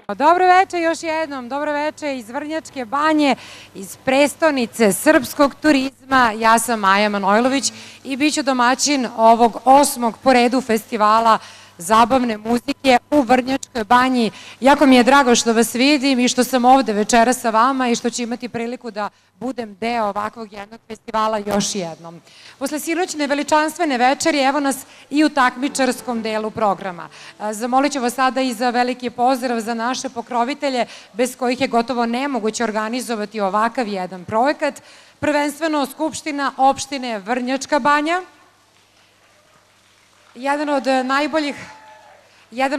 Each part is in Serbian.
Dobro veče još jednom, dobro veče iz Vrnjačke Banje, iz prestonice srpskog turizma. Ja sam Maja Manojlović i bit ću domaćin ovog 8. po redu festivala zabavne muzike u Vrnjačkoj Banji. Jako mi je drago što vas vidim i što sam ovde večera sa vama i što ću imati priliku da budem deo ovakvog jednog festivala još jednom. Posle sinoćne veličanstvene večeri, evo nas i u takmičarskom delu programa. Zamolit ću vas sada i za veliki pozdrav za naše pokrovitelje, bez kojih je gotovo nemoguće organizovati ovakav jedan projekat. Prvenstveno Skupština opštine Vrnjačka Banja, jedan od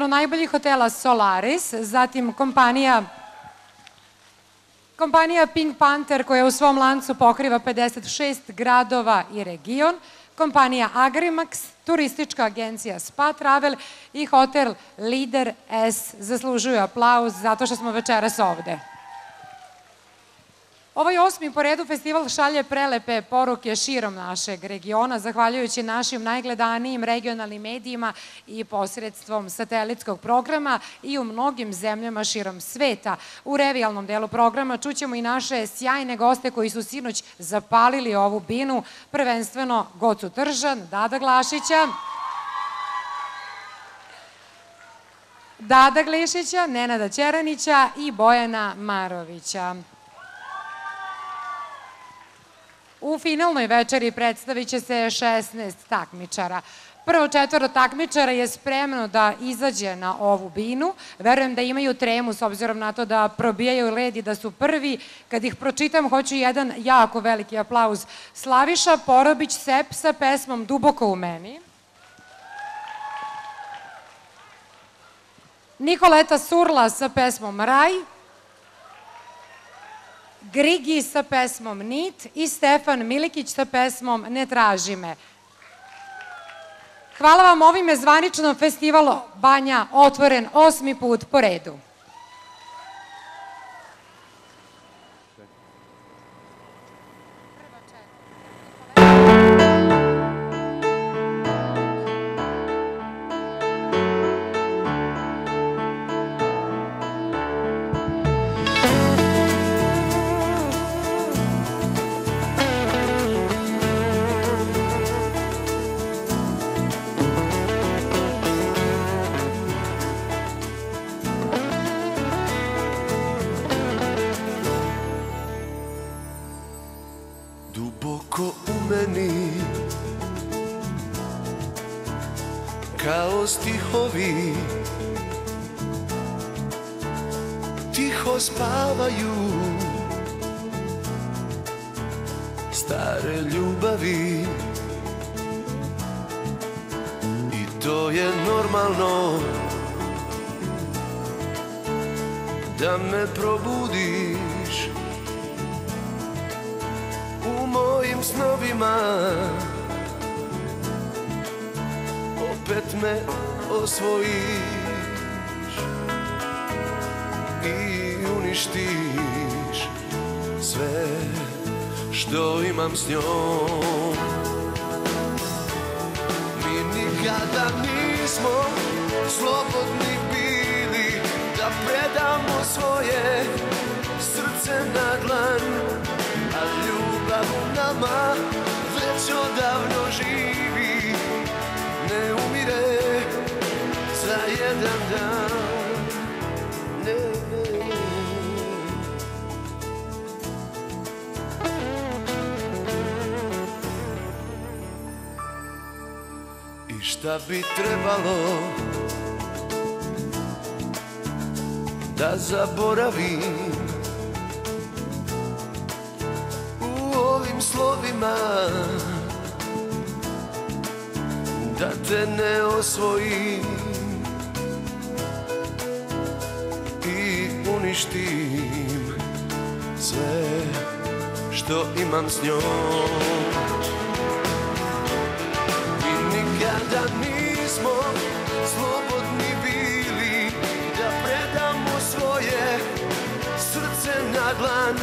najboljih hotela Solaris, zatim kompanija Pink Panther koja u svom lancu pokriva 56 gradova i region, kompanija Agrimax, turistička agencija Spa Travel i hotel Lider S zaslužuju aplauz zato što smo večeras ovde. Ovaj 8. po redu festival šalje prelepe poruke širom našeg regiona, zahvaljujući našim najgledanijim regionalnim medijima i posredstvom satelitskog programa i u mnogim zemljama širom sveta. U revijalnom delu programa čućemo i naše sjajne goste koji su sinoć zapalili ovu binu, prvenstveno Gocu Tržan, Dada Glišića, Nenada Ćeranića i Bojana Marovića. U finalnoj večeri predstavit će se 16 takmičara. Prvo 4 takmičara je spremno da izađe na ovu binu. Verujem da imaju tremu s obzirom na to da probijaju led i da su prvi. Kad ih pročitam, hoću jedan jako veliki aplauz. Slaviša Porobić-Sep sa pesmom Duboko u meni. Nikoleta Surla sa pesmom Raj. Grigi sa pesmom Nit i Stefan Milikić sa pesmom Ne traži me. Hvala vam, ovim je zvanično festival Banja otvoren 8. put po redu. Kao stihovi tiho spavaju stare ljubavi i to je normalno da me probudiš u mojim snovima. Opet me osvojiš i uništiš sve što imam s njom. Mi nikada nismo slobodni bili da predamo svoje srce na dlan, a ljubav u nama već odavno živi. Ne umire za jedan dan, ne. I šta bi trebalo da zaboravim u ovim slovima, da te ne osvojim i uništim sve što imam s njom. Mi nikada nismo slobodni bili da predamo svoje srce na dlan,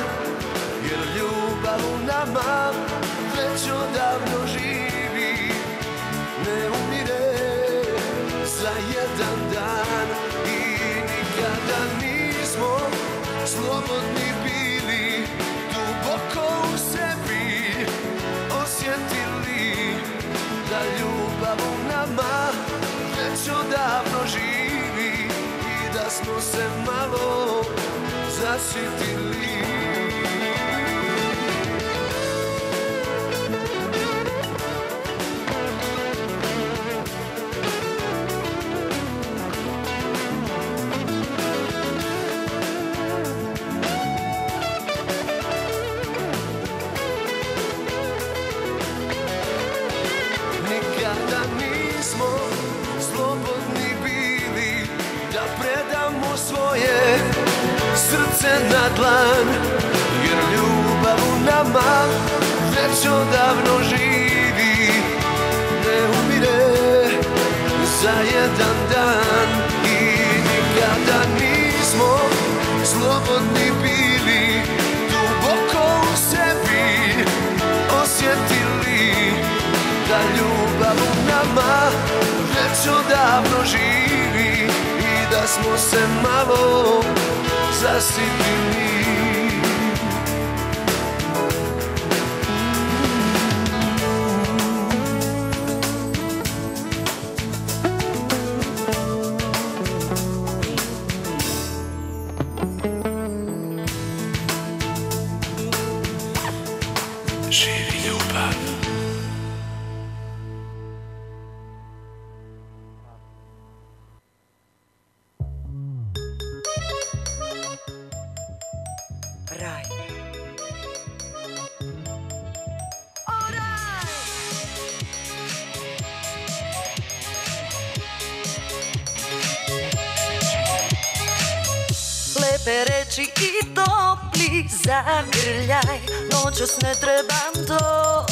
jer ljubav u nama već odavno živi. Ne umire za jedan dan i nikada nije slobodni bili, duboko u sebi osjetili da ljubav u nama već odavno živi i da smo se malo zasitili. Nikada nismo slobodni bili da predamo svoje srce na dlan, jer ljubav u nama već odavno živi, ne umire za jedan dan. I nikada nismo slobodni bili, duboko u sebi osjetili da ljubav u nama već odavno živi i da smo se malo zasitili. Živi ljubav. Raj. Lepe reči i topli zagrljaj, noćas ne trebam to.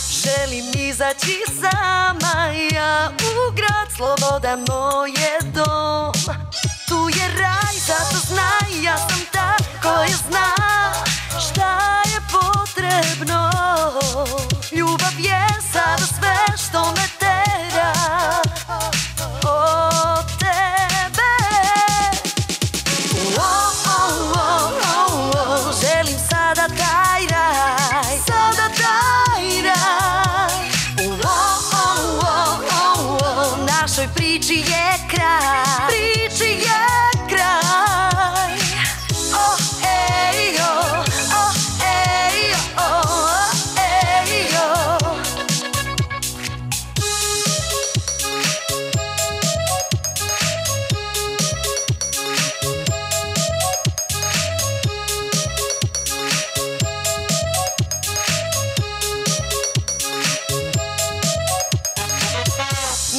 Želim izaći sama ja u grad, slobodan moj je dom. Tu je raj, zato znaj, ja sam ta koja zna šta je potrebno. Ljubav je sada sve što me tera od tebe. Želim sada taj raj, sada taj raj. Našoj priči je kraj, priči je kraj. Oh, ej, oh, oh, ej, oh, ej, oh.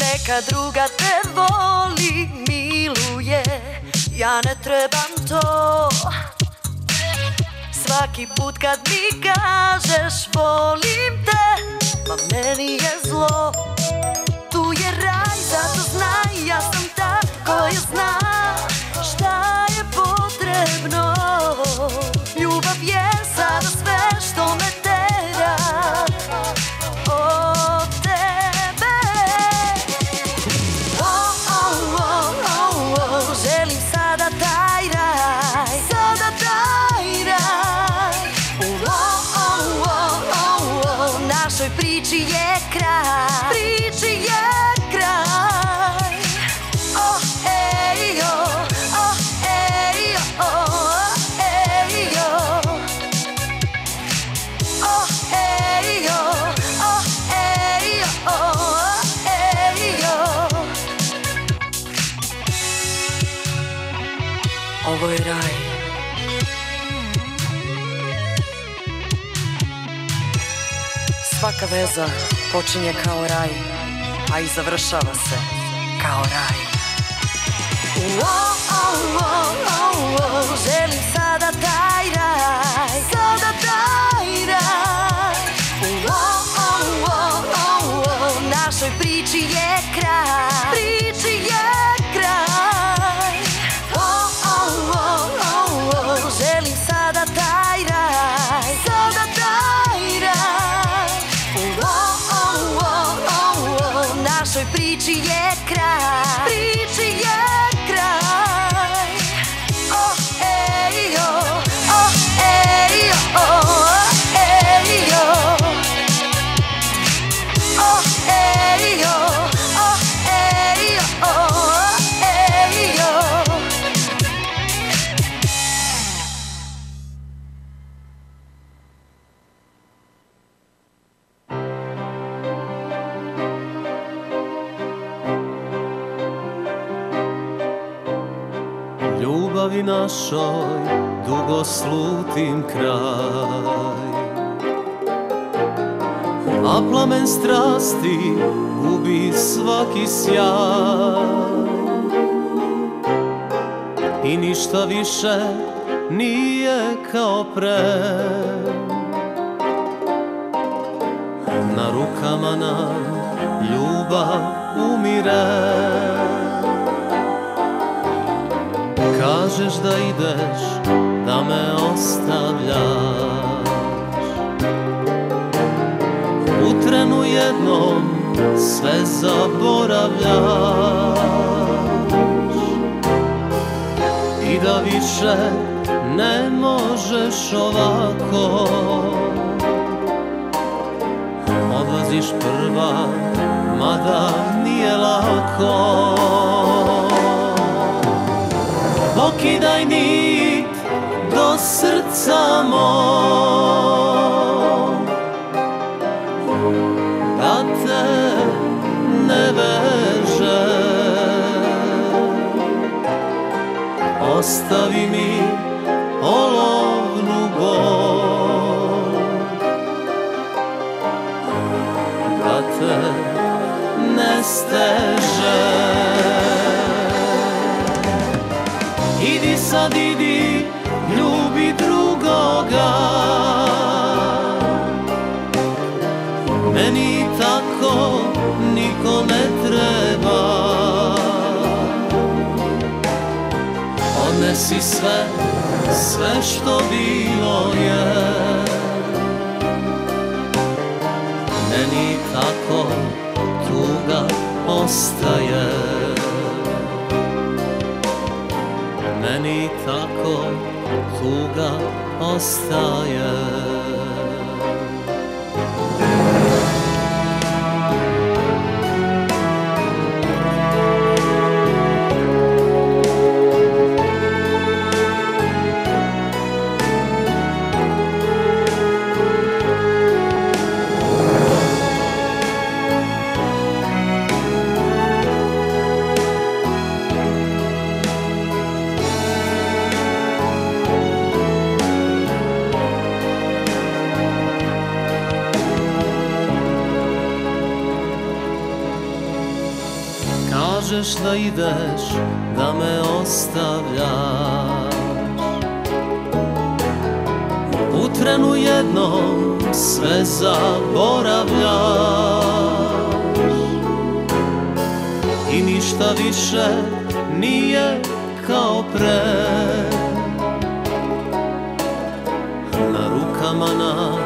Neka druga te voli, miluje, ja ne trebam to. Svaki put kad mi kažeš volim te, pa meni je zlo. Tu je raj, zato znaj, ja sam ta koja zna šta je potrebno. Ljubav je sada sve što me tera od tebe. Želim sada taj raj, sada taj raj. Našoj priči je kraj, priči je kraj. Oh, ej, oh, oh, ej, oh, ej, oh. Oh, ej, oh, oh, ej, oh, ej, oh. Ovo je raj. Svaka veza počinje kao raj, a i završava se kao raj. Želim sada taj raj, sada taj raj. Našoj priči je kraj, priči je kraj. Želim sada taj raj, sada taj raj. Našoj priči je kraj, priči je kraj. Oh, ljubavi našoj dugo slutim kraj, a plamen strasti gubi svaki sjaj i ništa više nije kao pre. Na rukama nam ljubav umire. Kažeš da ideš, da me ostavljaš, u trenu jednom sve zaboravljaš i da više ne možeš ovako. Odlaziš prva, mada nije lako. Pokidaj nit do srca mog, da te ne veže. Ostavi mi olovnu bol, da te ne steže. Idi sad, idi, ljubi drugoga, meni tako niko ne treba. Odnesi sve, sve što bilo je, meni tako tuga ostaje. Meni tako tuga ostaje. Kažeš da ideš, da me ostavljaš, u trenu jednom sve zaboravljaš i ništa više nije kao pre. Na rukama nam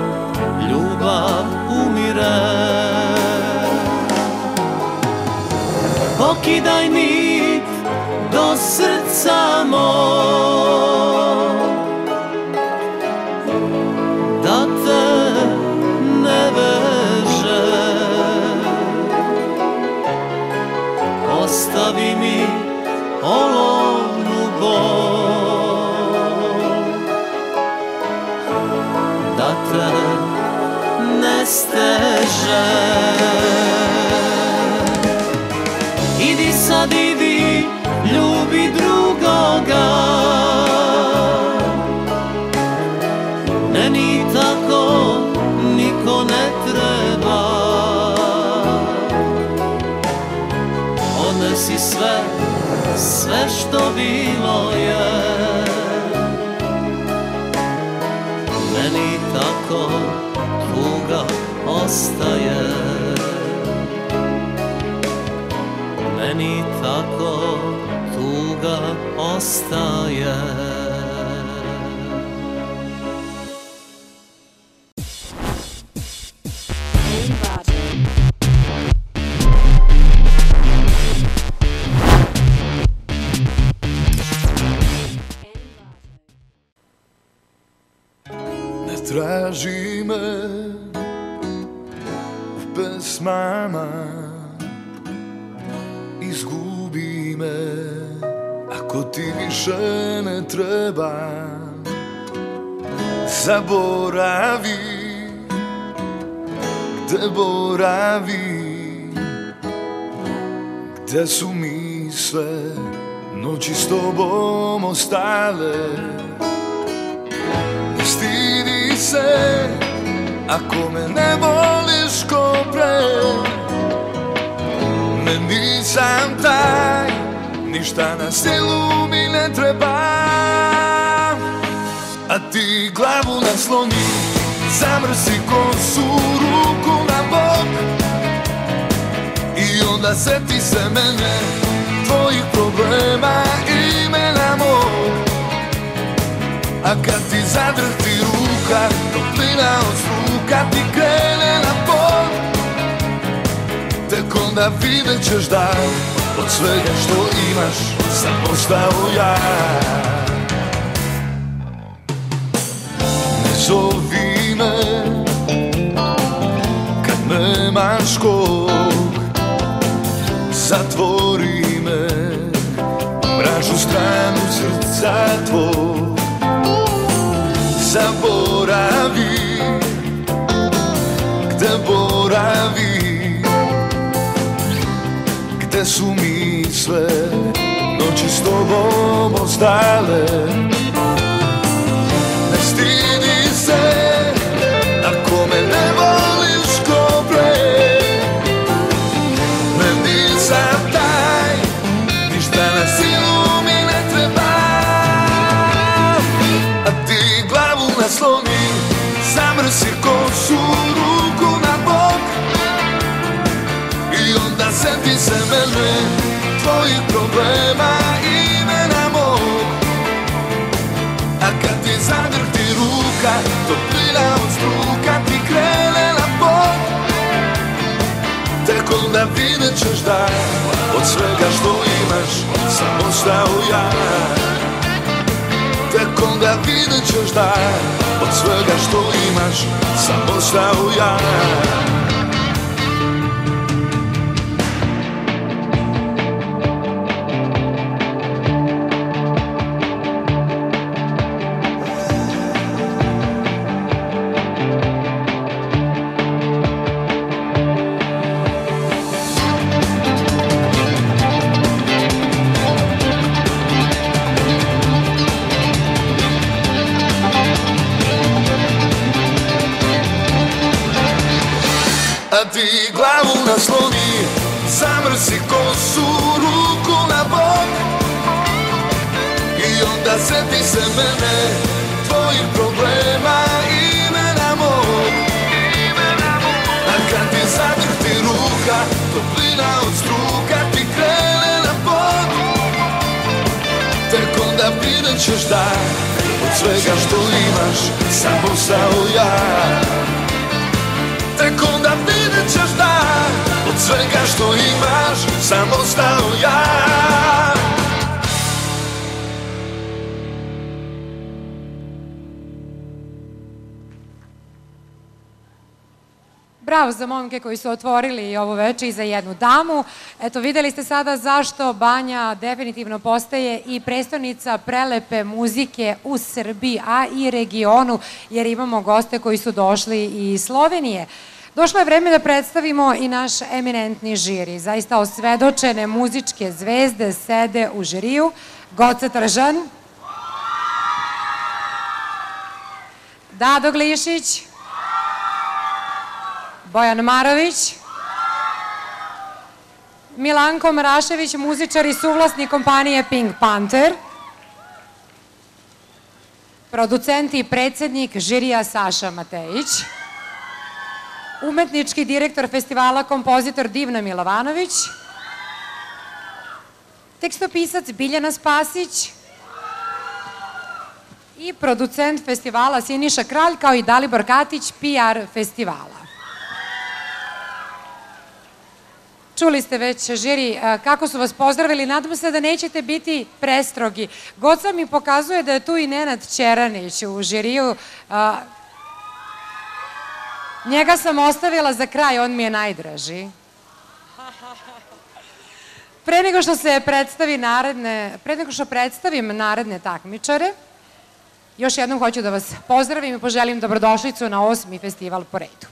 ljubav umire. Pokidaj nit do srca mog, da te ne veže. Ostavi mi olovnu bol, da te ne steže. Idi sad, idi, ljubi drugoga, meni tako niko ne treba. Odnesi sve, sve što bilo je, meni tako tuga ostaje. Meni tako tuga ostaje. Ne traži me u pesmama, izgubi me ako ti više ne treba. Zaboravi gde boravi, gde su mi sve noći s tobom ostale. Ne stidi se ako me ne voliš ko pre. Ne nisam taj, ništa na silu mi ne treba. A ti glavu nasloni, zamrsi kosu, ruku na bok. I onda seti se mene, tvojih problema i mena mog. A kad ti zadrhti ruka, toplina od struka ti krene na pod. Tek onda vidjet ćeš da od svega što imaš sam ostao ja. Ne zovi me kad nemaš kog, zatvori me u mračnu stranu srca tvog. Zaboravi gde boravi, gde su misle noći s tobom ostale. Ne stidi se ako me ne voliš ko pre. Ne nisam taj, ništa na silu mi ne treba. A ti glavu nasloni, zamrsi kosu, ruku na bok. I onda seti se mene, tvojih problema i mena mog. A kad ti zadrhti ruka, toplina od struka ti krene na pod. Tek onda vidjet ćeš da od svega što imaš sam ostao ja. Tek onda vidjet ćeš da od svega što imaš sam ostao ja. A ti glavu nasloni, zamrsi kosu, ruku na bok. I onda seti se mene, tvojih problema i mena mog. A kad ti zadrhti ruka, toplina od struka ti krene na pod. Tek onda vidjet ćeš da od svega što imaš sam ostao ja. Tek onda vidjet ćeš da od svega što imaš sam ostao ja. Bravo za momke koji su otvorili ovo veče i za jednu damu. Eto, videli ste sada zašto Banja definitivno postaje i prestonica prelepe muzike u Srbiji, a i regionu, jer imamo goste koji su došli iz Slovenije. Došlo je vreme da predstavimo i naš eminentni žiri. Zaista osvedočene muzičke zvezde sede u žiriju. Goca Tržan, Dado Glišić, Bojan Marović, Milanko Marašević, muzičar i suvlasnik kompanije Pink Panther, producent i predsednik žirija Saša Matejić, umetnički direktor festivala, kompozitor Divna Milovanović, tekstopisac Biljana Spasić i producent festivala Siniša Kralj, kao i Dalibor Katić, PR festivala. Čuli ste već, žiri, kako su vas pozdravili. Nadam se da nećete biti prestrogi. Goca mi pokazuje da je tu i Nenad Ćeranić u žiriju. Njega sam ostavila za kraj, on mi je najdraži. Pre nego što predstavim naredne takmičare, još jednom hoću da vas pozdravim i poželim dobrodošlicu na 8. festival po redu.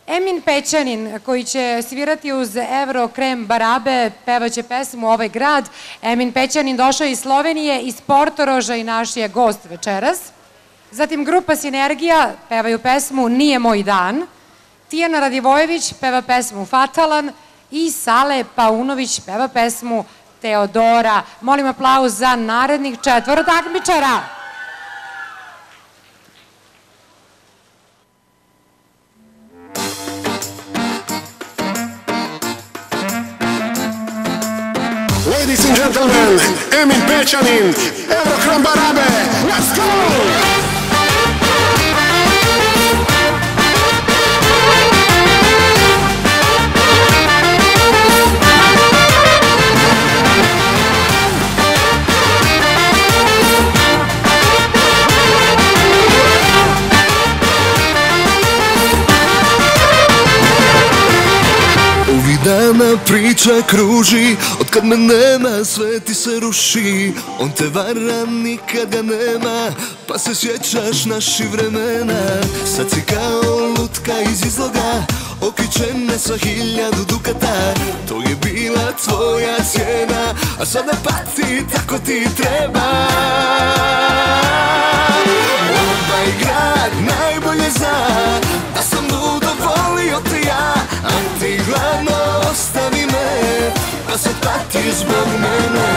Emin Pećanin, koji će svirati uz Evro Krem Barabe, pevaće pesmu Ovaj grad. Emin Pećanin došao iz Slovenije, iz Portoroža i naš je gost večeras. Zatim grupa Sinergija pevaju pesmu Nije moj dan. Tijana Radivojević peva pesmu Fatalan i Sale Paunović peva pesmu Teodora. Molim aplauz za narednih 4 takmičara. Ladies and gentlemen, Emin Pećanin, Evro Krem Barabe, let's go! Dana priča kruži, od kad me nema sve ti se ruši. On te vara, nikad ga nema, pa se sjećaš naših vremena. Sad si kao lutka iz izloga, okićena sa 1000 dukata. To je bila tvoja cijena, a sad ne pati, tako ti treba. Ovaj grad najbolje zna da sam ludo volio te ja, a ti gladno ostavi me, pa sad pati zbog mene.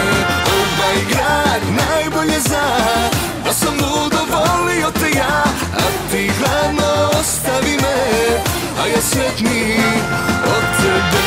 Ovaj grad najbolje zna da sam ludo volio te ja, a ti gladno ostavi me, a ja sretni od tebe.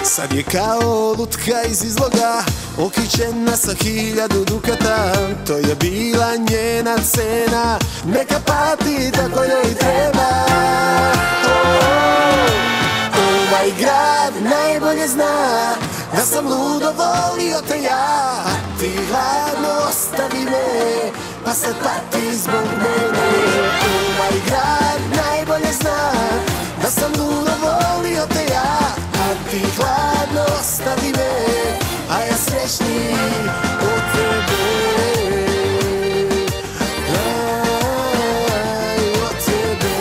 Sad je kao lutka iz izloga, okićena sa 1000 dukata. To je bila njena cena, neka pati, tako joj treba. Ovaj grad najbolje zna da sam ludo volio te ja, a ti hladno ostavi me, pa sad pati zbog mene. Ovaj grad najbolje zna da sam ludo volio te ja, a ti hladno ostavi me, a ja srećni od tebe. Od tebe.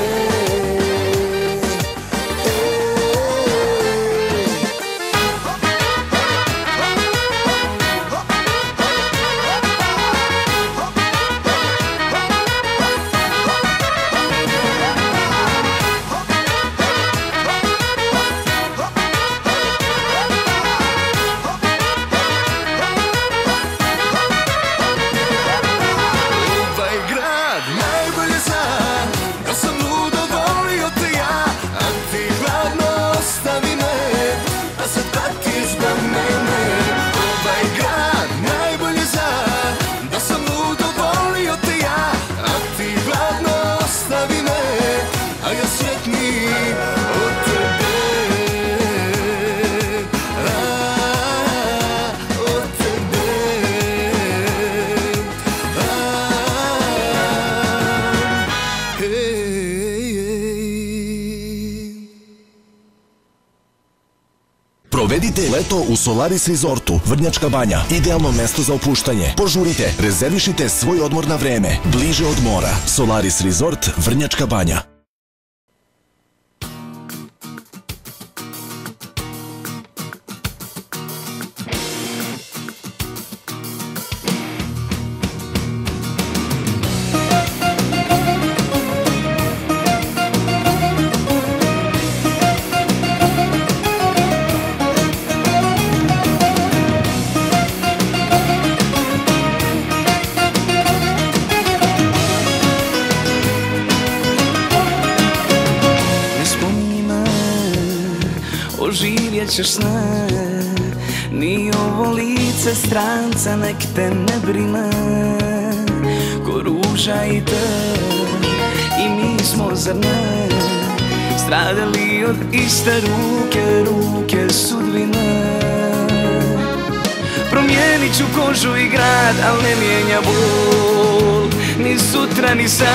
Provedite leto u Solaris Resortu, Vrnjačka Banja. Idealno mesto za opuštanje. Požurite, rezervišite svoj odmor na vreme. Bliže od mora. Solaris Resort, Vrnjačka Banja. Oživjet ćeš sne, ni ovo lice stranca nek te ne brine. Ko ruža i te, i mi smo zar ne, stradali od iste ruke, ruke sudbine. Promijenit ću kožu i grad, al ne mijenja bol, ni sutra ni sad.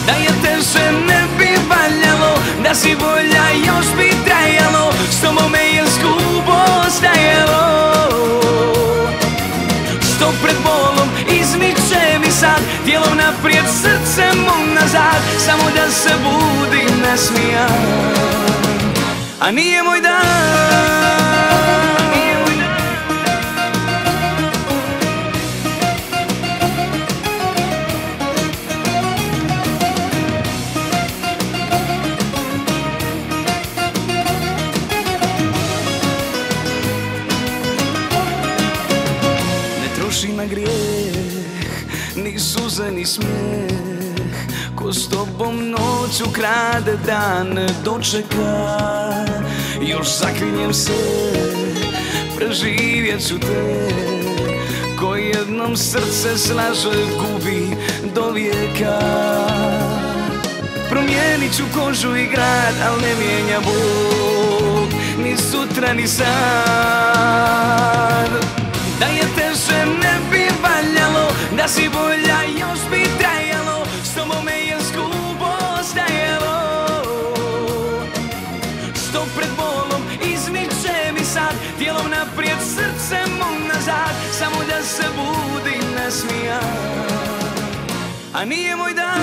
Da je teže ne bi valjalo, da si bolja još bi trajalo, s tobom me je skupo stajalo. Što pred bolom izmiče mi sad, tijelom naprijed, srcem unazad, samo da se budim nasmijan, a nije moj dan. Na grijeh, ni suze ni smijeh, ko s tobom noć ukrade, dan dočeka. Još zaklinjem se, preživjet ću te, ko jednom srce slaže gubi do vijeka. Promijenit ću kožu i grad, al ne mijenja Bog, ni sutra ni sad. Da je teže ne bi valjalo, da si bolja još bi trajalo, s tobom me je skupo stajalo. Što pred bolom izmiče mi sad, tijelom naprijed, srcem unazad, samo da se budim nasmijan, a nije moj dan.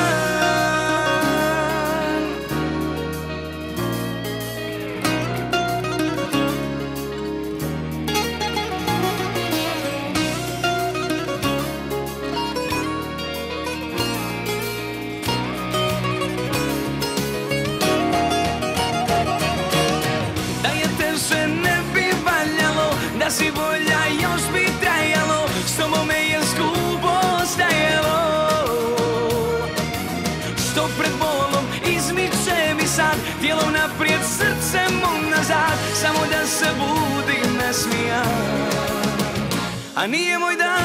Da si bolja još bi trajalo, s tobom me je skupo stajalo. Što pred bolom izmiče mi sad, tijelom naprijed, srcem unazad, samo da se budim nasmijan, a nije moj dan.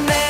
Ne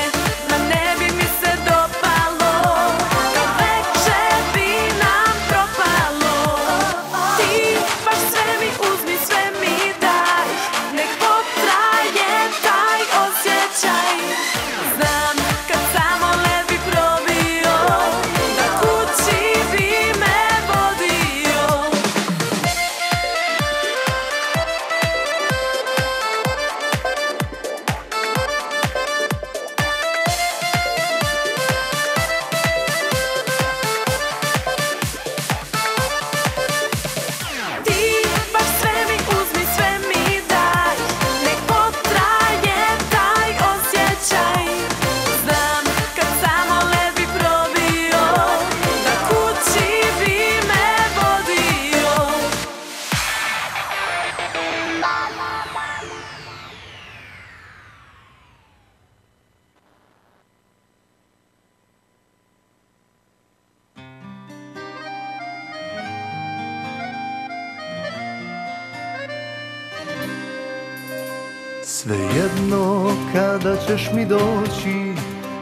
Svejedno kada ćeš mi doći,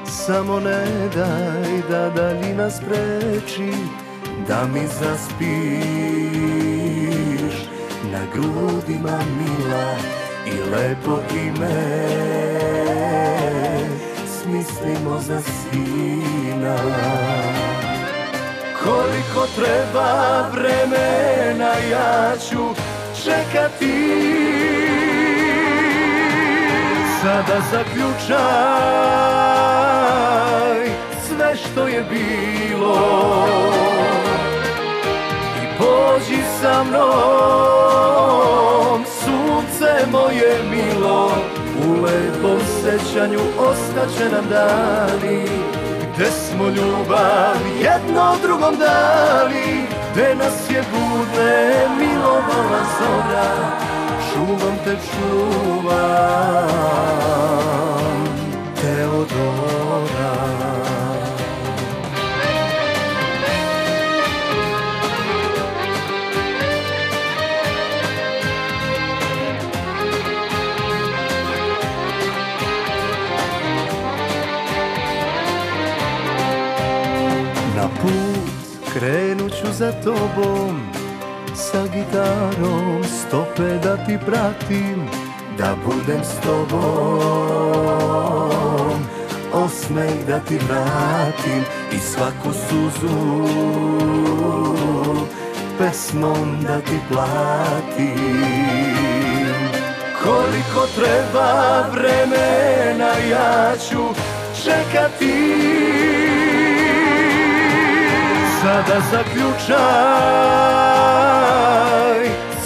samo ne daj da daljina spreči, da mi zaspiš na grudima mila i lepo ime smislimo za sina. Koliko treba vremena ja ću čekati, sada zaključaj sve što je bilo i pođi sa mnom, sunce moje milo. U lepom sećanju ostaće nam dani, gde smo ljubav jedno drugom dali, gde nas je budne milovala zora. Čuvam te, čuvam Teodora. Na put krenut ću za tobom, sa gitarom stope da ti pratim, da budem s tobom, osmeh da ti vratim i svaku suzu pesmom da ti platim. Koliko treba vremena ja ću čekati, sada zaključaj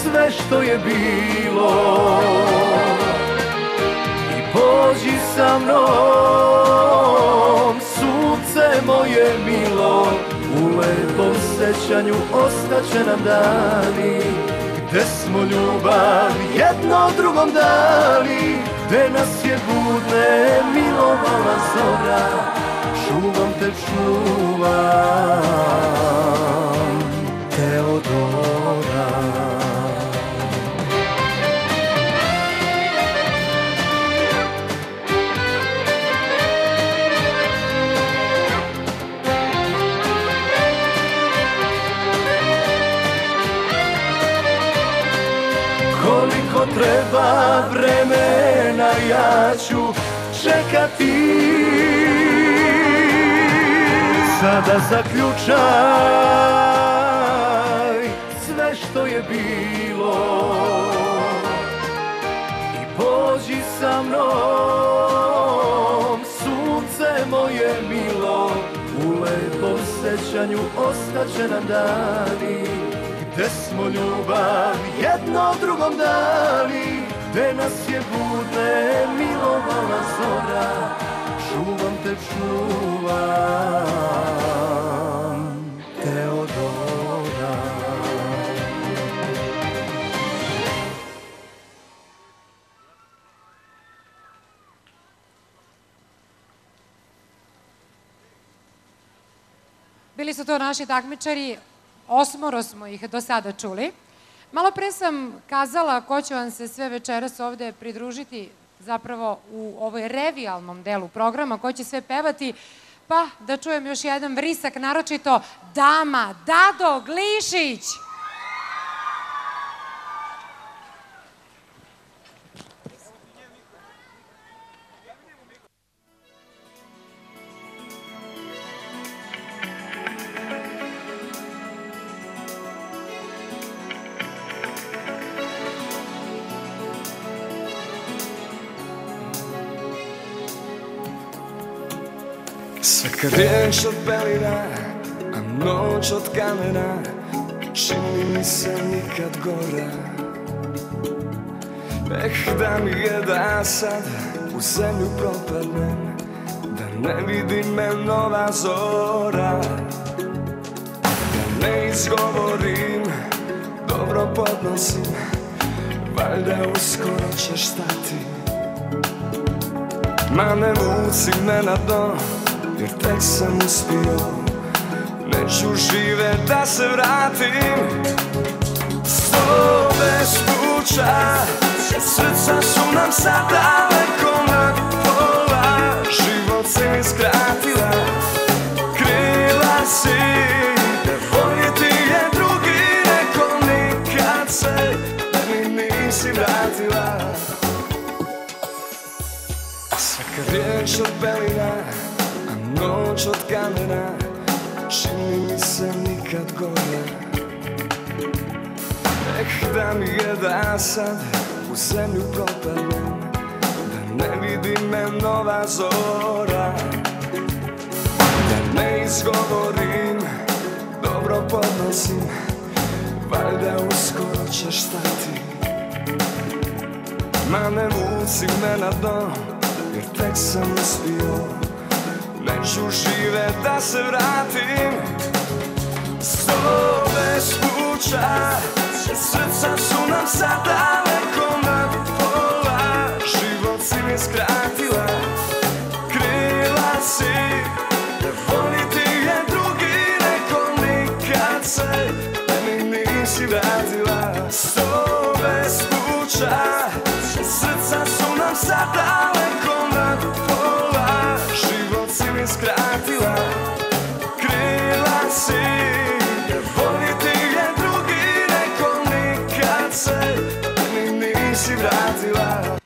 sve što je bilo i pođi sa mnom, sunce moje milo. U lepom sećanju ostaće nam dani, gde smo ljubav jedno drugom dali, gde nas je budne milovala zora. Čuvam te, čuvam Teodora. Koliko treba vremena ja ću čekati, sada zaključaj sve što je bilo i pođi sa mnom, sunce moje milo. U lepom sećanju ostaće nam dani, gde smo ljubav jedno drugom dali, gde nas je budne milovala zora. Čuvam te, čuvam Teodora. Bili su to naši takmičari, 8 smo ih do sada čuli. Malo pre sam kazala ko će vam se sve večeras ovde pridružiti zapravo u ovoj revijalnom delu programa, ko će sve pevati, pa da čujem još jedan vrisak, naročito dama Dado Glišić. Svaka riječ od pelina, a noć od kamena, čini mi se nikad gora. Da mi je da sad u zemlju propadnem, da ne vidi me nova zora. Da ne izgovorim, dobro podnosim, valjda uskoro ćeš stati. Ma ne muci me na dno, jer tek sam uspio, neću žive da se vratim. Sto bez kuća, Srca su nam sad daleko na pola, život si mi skratila, krila si, da voljeti je drugi neko nikad se, da mi nisi vratila. Svaka riječ od belina, a noć od kamena, čini mi se nikad gore. Da mi je da sad u zemlju propadnem, da ne vidi me nova zora, da ne izgovorim, dobro podnosim, valjda uskoro ćeš stati. Ma ne vuci me na dno, jer tek sam uspio, neću žive da se vratim. Sto bez puća, srca su nam sad daleko na pola, život si mi skratila, krila si, da voliti je drugi neko nikad se, da mi nisi vratila. Sto bez puća, srca su nam sad daleko na pola, život si mi skratila, krila si, da voliti je drugi neko nikad se, da mi nisi vratila.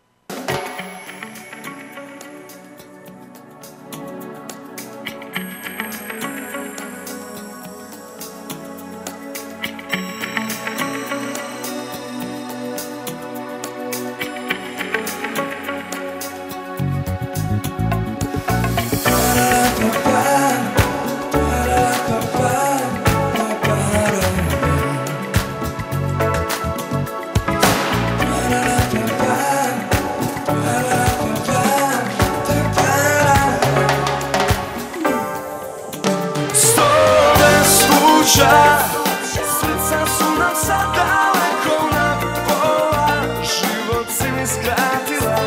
Srca su nam sad daleko na pola, život si mi skratila,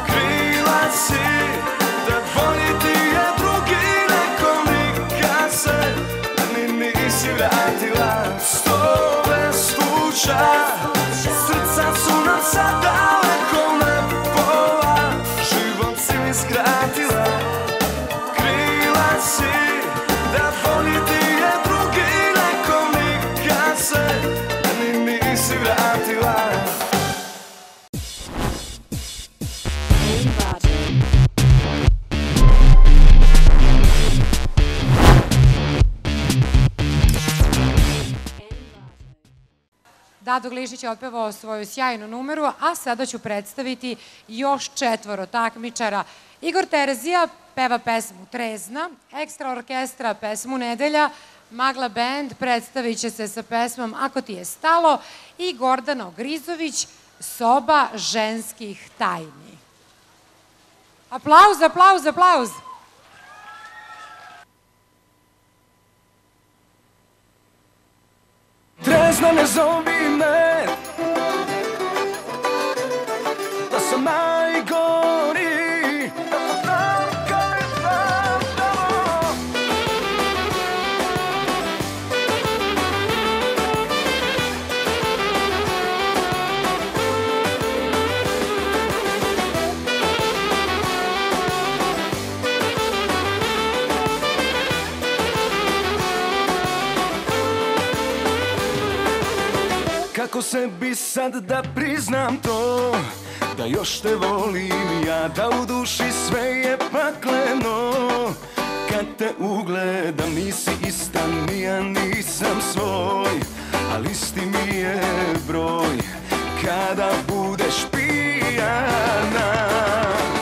krila si, da voljeti je drugi neko nikad se, da mi nisi vratila. Sto bez kuća, srca su nam sad daleko na pola, život si mi skratila, krila si, da voljeti je drugi neko nikad se, da mi nisi vratila. Dado Glišić je otpevao svoju sjajnu numeru, a sada ću predstaviti još 4 takmičara. Igor Terezija peva pesmu Trezna, Ekstra orkestra pesmu Nedelja, Magla band predstavit će se sa pesmom Ako ti je stalo i Gordana Ogrizović, Soba ženskih tajni. Aplauz, aplauz, aplauz! Trezno ne zovi me, da sam najgori, kako sebi sad da priznam to, da još te volim ja, da u duši sve je pakleno. Kad te ugledam nisi ista, ni ja nisam svoj, ali isti mi je broj kada budeš pijana.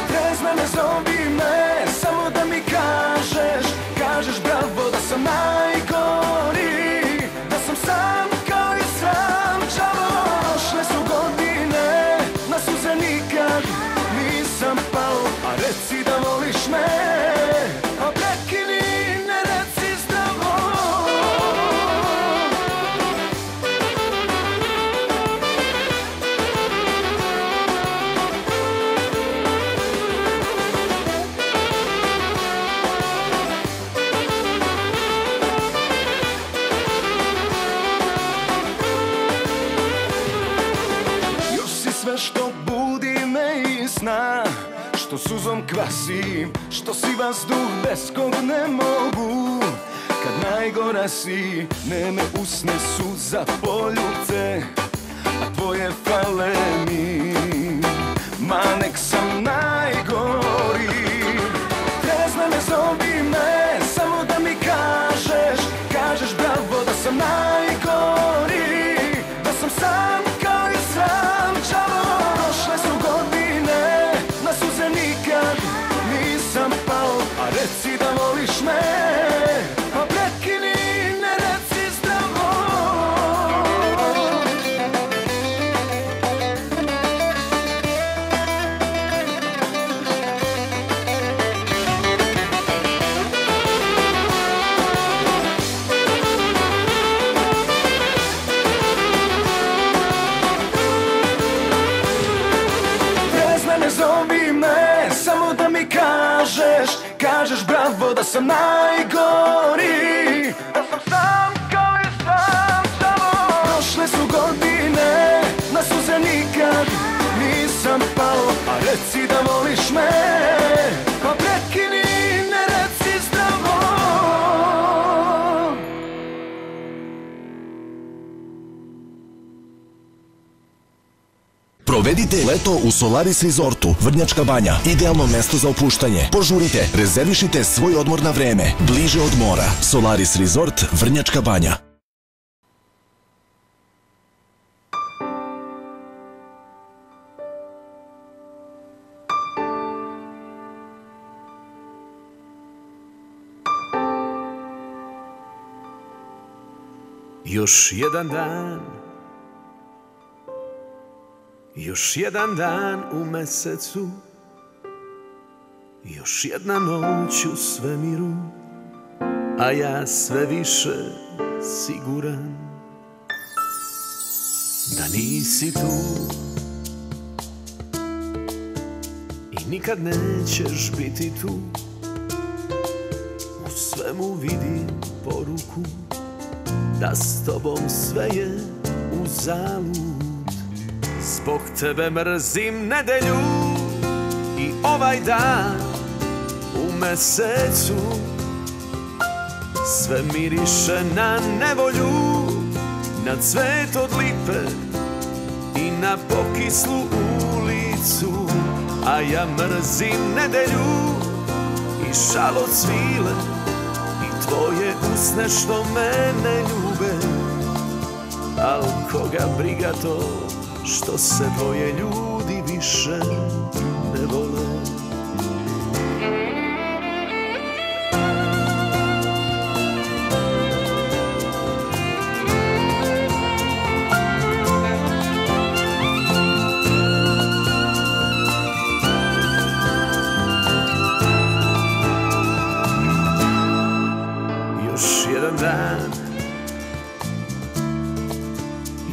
Trezna ne zovi me, samo da mi kažeš, kažeš bravo da sam najgori, da sam sam kao i sam čavo. Prošle su godine, na suze nikad nisam pao, a reci da voliš me, a prekini, ne reci zdravo. što suzom kvasim, što si vazduh bez kog ne mogu. Kad najgora si, neme usne suza poljubce, a tvoje fale mi. Ma nek sam najgori, trezna ne zovi me, samo da mi kažeš, kažeš bravo da sam najgori, da sam sam kao i sam čavo. Prošle su godine, na suze nikad nisam pao, a reci da voliš me, pa prekini, ne reci zdravo. Ne zovi me, samo da mi kažeš, kažeš bravo da sam najgori, da sam sam kao i sam samo. Prošle su godine, na suze nikad nisam pao, a reci da voliš me, pa prekini, ne reci zdravo. Provedite leto u Solaris Resortu, Vrnjačka Banja. Idealno mesto za opuštanje. Požurite, rezervišite svoj odmor na vreme. Bliže od mora. Solaris Resort, Vrnjačka Banja. Još jedan dan, još jedan dan u mesecu, još jedna noć u svemiru, a ja sve više siguran da nisi tu i nikad nećeš biti tu. U svemu vidim poruku da s tobom sve je uzalud. Zbog tebe mrzim nedelju i ovaj dan u mesecu. Sve miriše na nevolju, na cvet od lipe i na pokislu ulicu. A ja mrzim nedelju i šalot svile i tvoje usne što mene ljube. Al koga briga to što se dvoje ljudi više ne vole. Još jedan dan,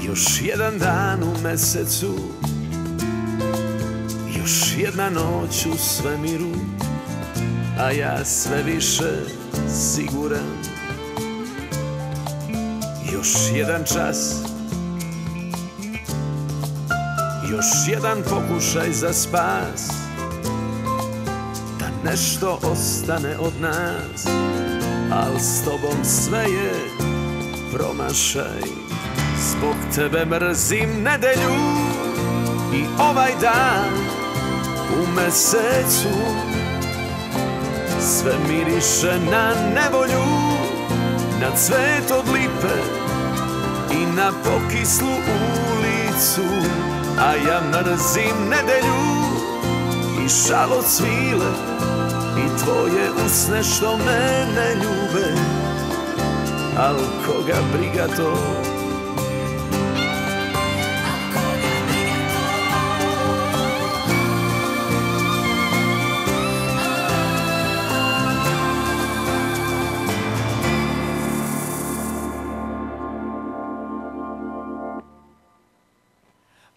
još jedan dan u mesecu, još jedna noć u svemiru, a ja sve više siguran. Još jedan čas, još jedan pokušaj za spas, da nešto ostane od nas, al s tobom sve je promašaj. Zbog tebe mrzim nedelju i ovaj dan u mesecu. Sve miriše na nevolju, na cvet od lipe i na pokislu ulicu. A ja mrzim nedelju i šalot svile i tvoje usne što mene ljube. Al koga briga to,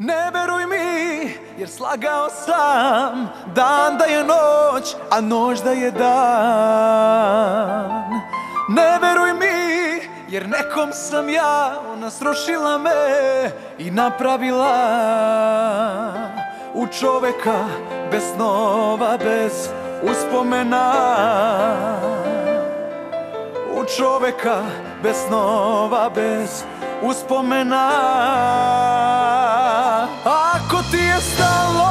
ne veruj mi, jer slagao sam dan da je noć, a noć da je dan. Ne veruj mi, jer nekom sam ja, ona srušila me i napravila. u čoveka bez snova, bez uspomena. U čoveka bez snova, bez uspomena. Ako ti je stalo,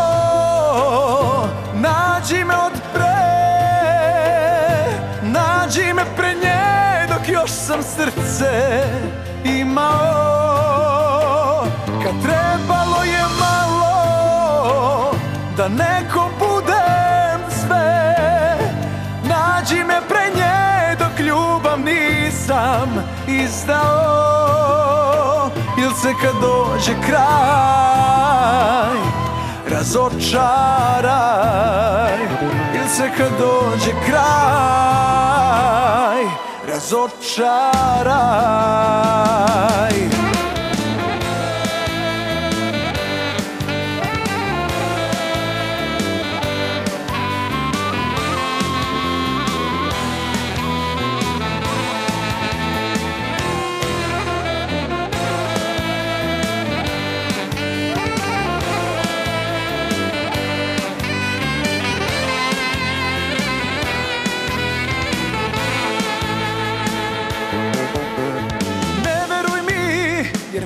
nađi me od pre, nađi me pre nje dok još sam srce imao. Kad trebalo je malo da nekom budem sve, nađi me pre nje dok ljubav nisam izdao. Il se kad dođe kraj razočaraj, il se kad dođe kraj razočaraj.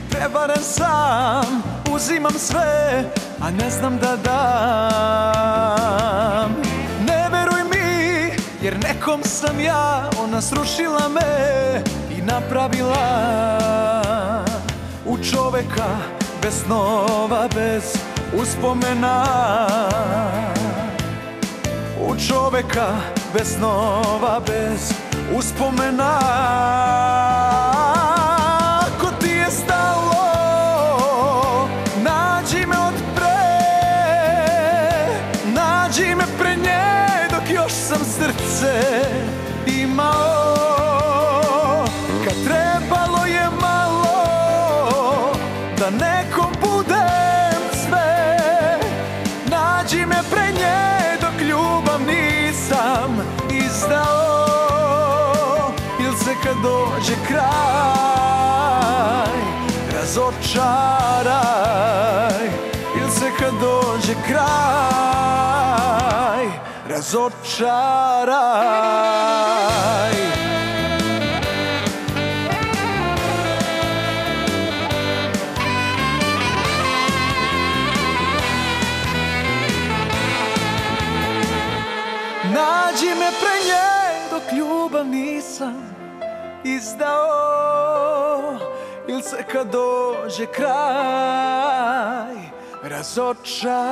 Prevaren sam, uzimam sve, a ne znam da dam. Ne veruj mi, jer nekom sam ja, ona srušila me i napravila. U čoveka bez snova, bez uspomena. U čoveka bez snova, bez uspomena. Ako ti je stalo, nađi me od pre, nađi me pre nje dok još sam srce imao. Kad trebalo je malo da nekom budem sve, nađi me pre nje dok ljubav nisam izdao. Il se kad dođe kraj razočaraj, il se kad dođe kraj razočaraj. Nađi me pre nje dok ljubav nisam izdao. Il se kad dođe kraj razočaraj.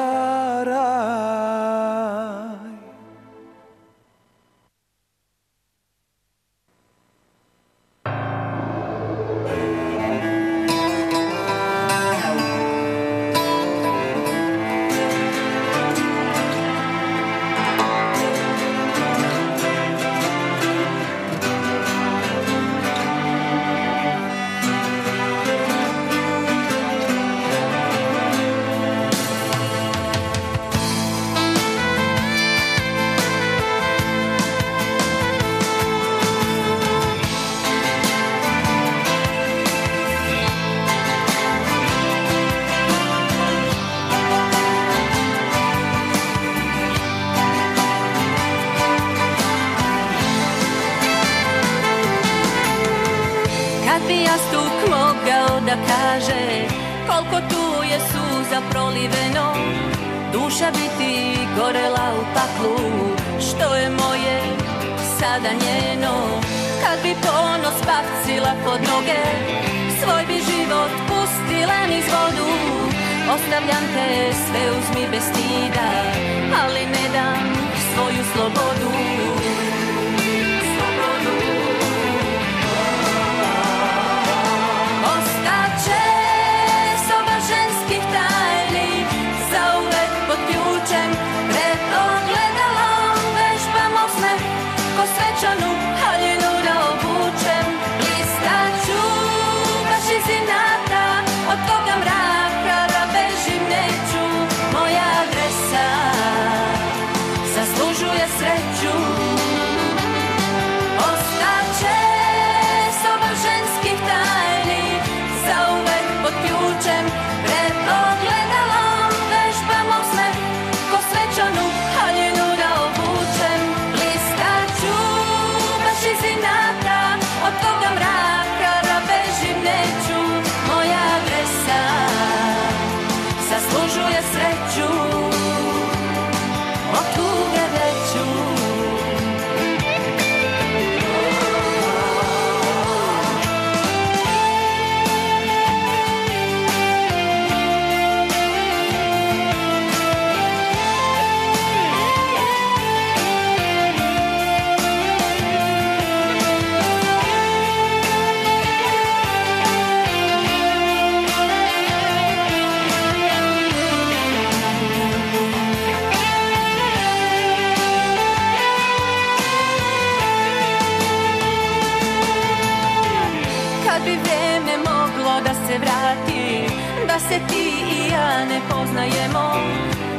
Da kaže koliko tu je suza proliveno, duša bi ti gorela u paklu. Što je moje, sada njeno. Kad bi ponos bacila pod noge, svoj bi život pustila niz vodu. Ostavljam te, sve uzmi bez stida, ali ne dam svoju slobodu. Pred ogledalom vežbam osmeh. da se ti i ja ne poznajemo,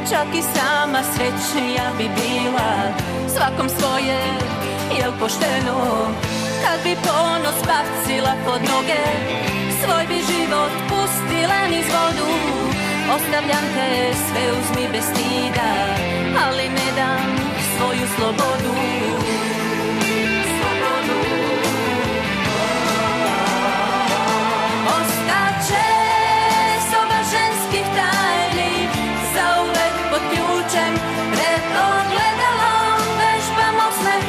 čak i sama srećnija bi bila. Svakom svoje, jel pošteno? Kad bi ponos bacila pod noge, svoj bi život pustila niz vodu. Ostavljam te, sve uzmi bez stida, ali ne dam svoju slobodu. Ostaće soba ženskih tajni, zauvek pod ključem, pred ogledalom vežbamo smeh,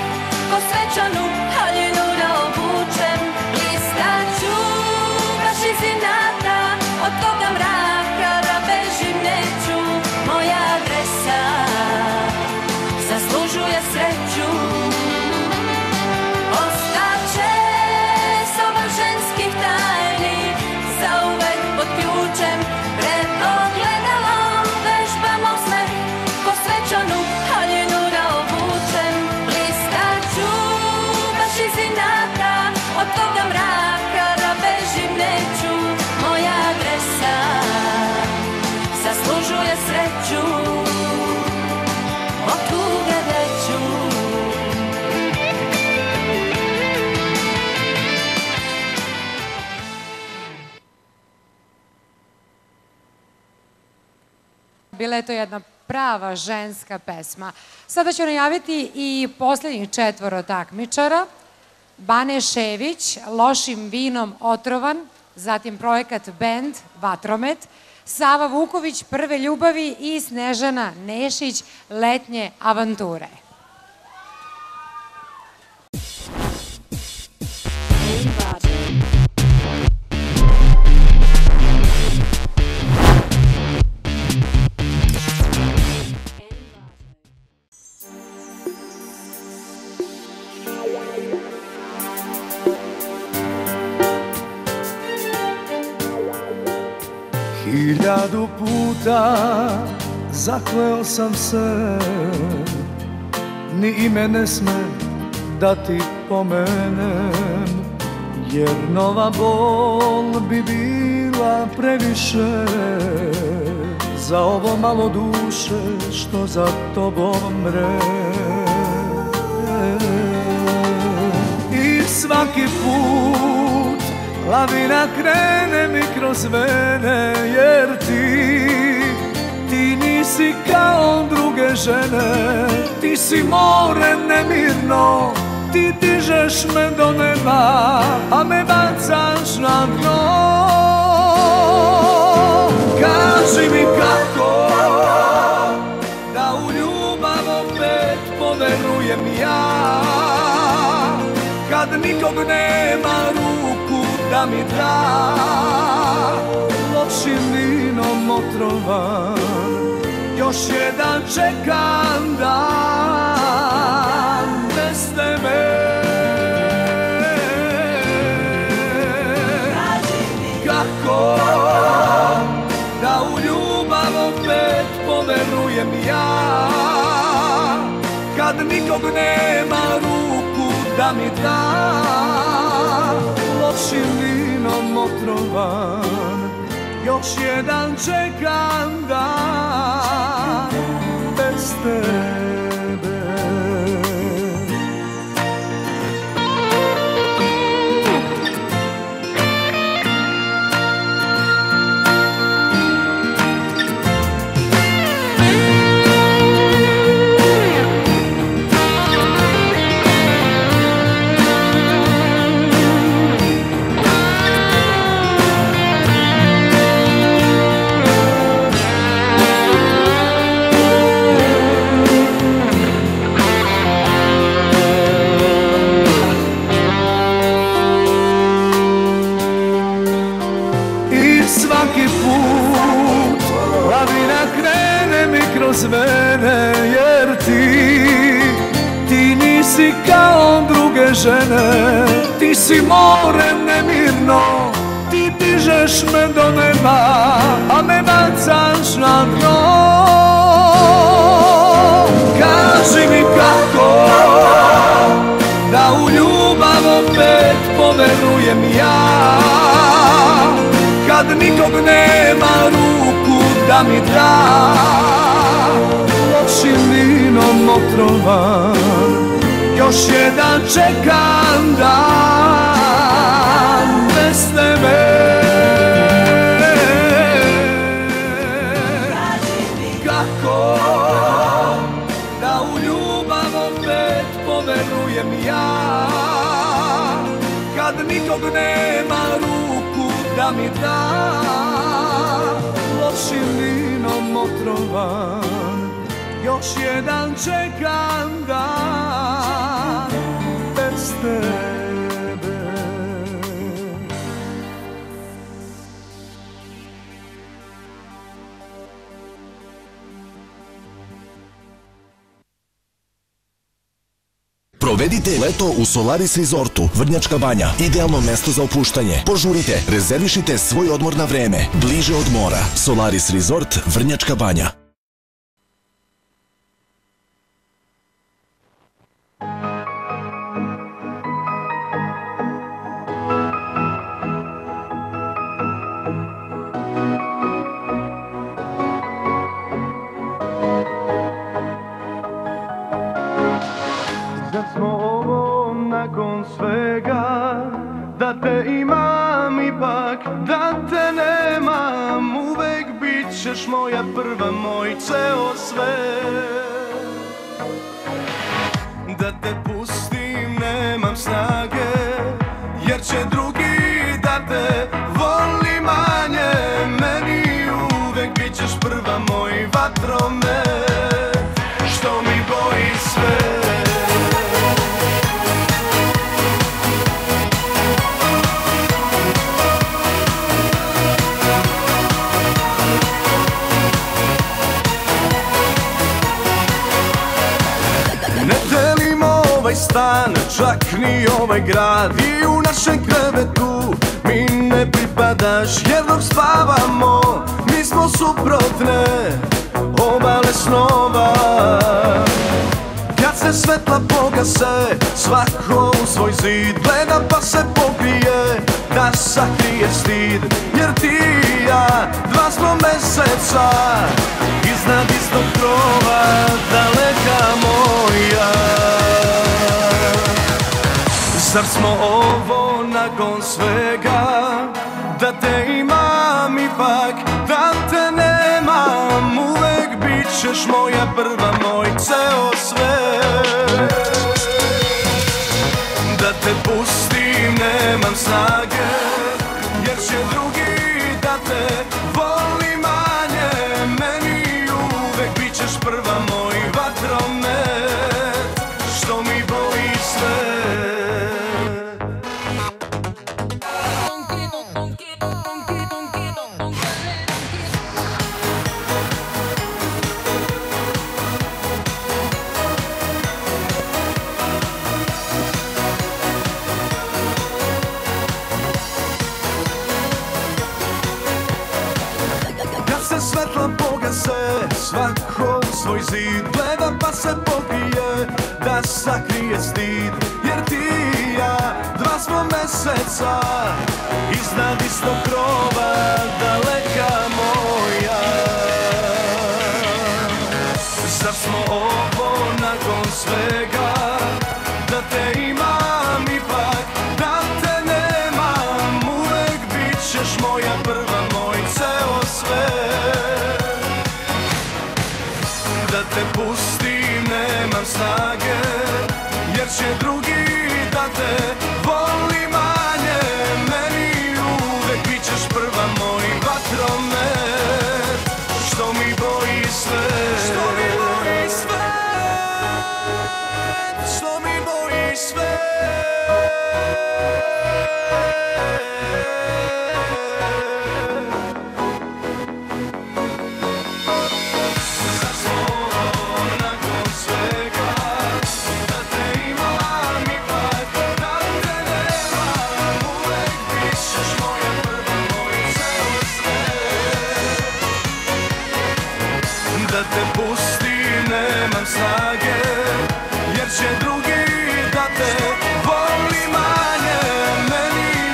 ko svečanu haljinu da obučem. Listaću baš iz inata, od toga mraka da bežim neću. Moja adresa zaslužuje sreću. Ostaće soba ženskih tajni, zauvek pod ključem, pred ogledalom vežbamo smeh, ko svečanu haljinu da obučem. Listaću baš iz inata, od toga mraka da bežim neću. Moja adresa zaslužuje sreću, od tuge veću. Bila je to jedna prava ženska pesma. Sada ću najaviti i posljednjih 4 takmičara. Bane Šević, Lošim vinom otrovan, zatim projekat Band Vatromet, Sava Vuković, Prve ljubavi i Snežana Nešić, Letnje avanture. Hiljadu puta zakleo sam se, ni ime ne sme da ti pomenem, jer nova bol bi bila previše za ovo malo duše što za tobom mre. I svaki put lavina krene mi kroz vene, jer ti nisi kao druge žene. Ti si more nemirno, ti dižeš me do neba, a me bacaš na dno. Kaži mi kako da u ljubav opet poverujem ja, kad nikog nema ruku da mi da. Lošim vinom otrovan, još jedan čekam dan bez tebe. Kako da u ljubav opet poverujem ja, kad nikog nema ruku da mi da. Lošim vinom otrovan, još jedan čekam dan bez tebe. Svaki put lavina krene mi kroz vene, jer ti nisi kao druge žene. Ti si more nemirno, ti dižeš me do neba, a me bacaš na dno. Kaži mi kako da u ljubav opet poverujem ja, kad nikog nema da mi da, lošim vinom otrovan, još jedan čekam dan bez tebe. Kako da u ljubav opet poverujem ja, kad nikog nema ruku da mi da, lošim vinom otrovan, još jedan čekam dan bez tebe. Provedite leto u Solaris Resortu, Vrnjačka Banja. Idealno mesto za opuštanje. Požurite, rezervišite svoj odmor na vreme. Bliže od mora. Solaris Resort, Vrnjačka Banja. Zar smo ovo nakon svega, da te imam ipak, da te nemam, uvek bit ćeš moja prva, moj ceo sve. Da te pustim nemam snage, jer će drugi da te voli manje, meni uvek bit ćeš prva, moj vatromet, što mi boji sve. Stan, čak ni ovaj grad, i u našem krevetu mi ne pripadaš, jer dok spavamo mi smo suprotne obale snova. Kad se svetla pogase, svako u svoj zid gleda pa se pokrije da sakrije stid, jer ti i ja dva smo meseca iznad istog krova, daleka moja. Zar smo ovo nakon svega, da te imam ipak, da te nemam, uvek bit ćeš moja prva, moj ceo sve. Da te pustim nemam snage, jer će drugi da te voli manje, meni uvek bit ćeš prva, moj vatromet, što mi boji sve. Svetla pogase, svako u svoj zid gleda pa se pokrije da sakrije stid, jer ti i ja dva smo meseca iznad istog krova, daleka moja. Zar smo ovo nakon svega, da te imam ipak, da te nemam, uvek bit ćeš moja prva, moj ceo sve. Da te pustim nemam snage, jer će drugi da te voli manje, meni uvek bit ćeš prva, moj vatromet, što mi boji sve. Što mi boji sve, što mi boji sve. Da te pustim nemam snage, jer će drugi da te voli manje, meni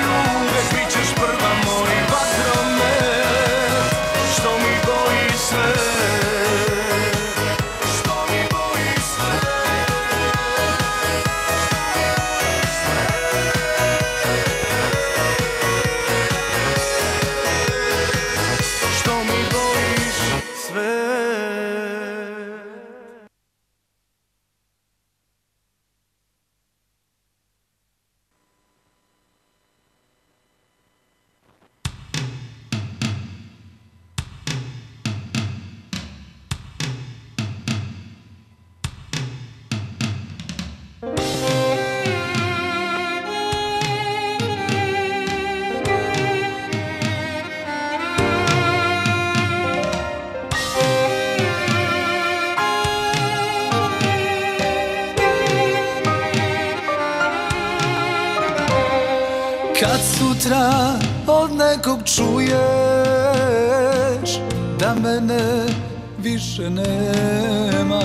Kad sutra od nekog čuješ da mene više nema,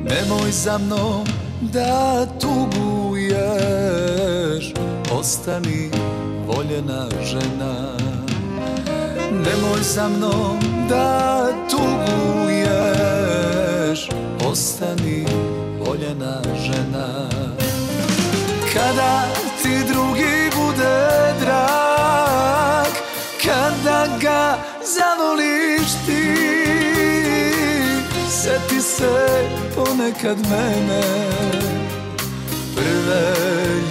nemoj za mnom da tuguješ, ostani voljena žena. Nemoj za mnom da tuguješ, ostani voljena žena. Kada ti drugi bude drag, kada ga zavoliš ti, sjeti se ponekad mene, prve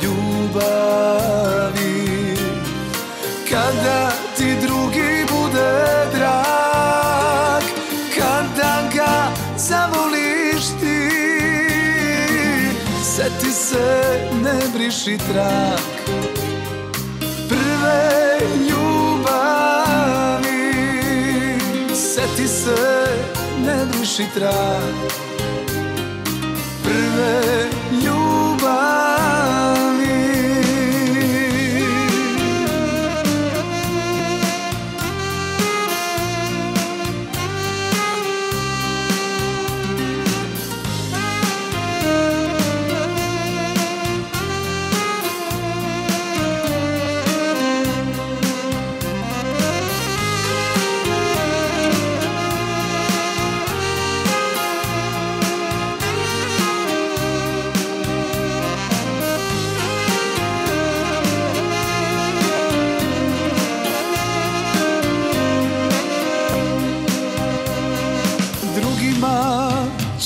ljubavi. Kada ti drugi bude drag, kada ga zavoliš ti, sjeti se, ne briši trag prve ljubavi. Sjeti se, ne briši trag prve ljubavi.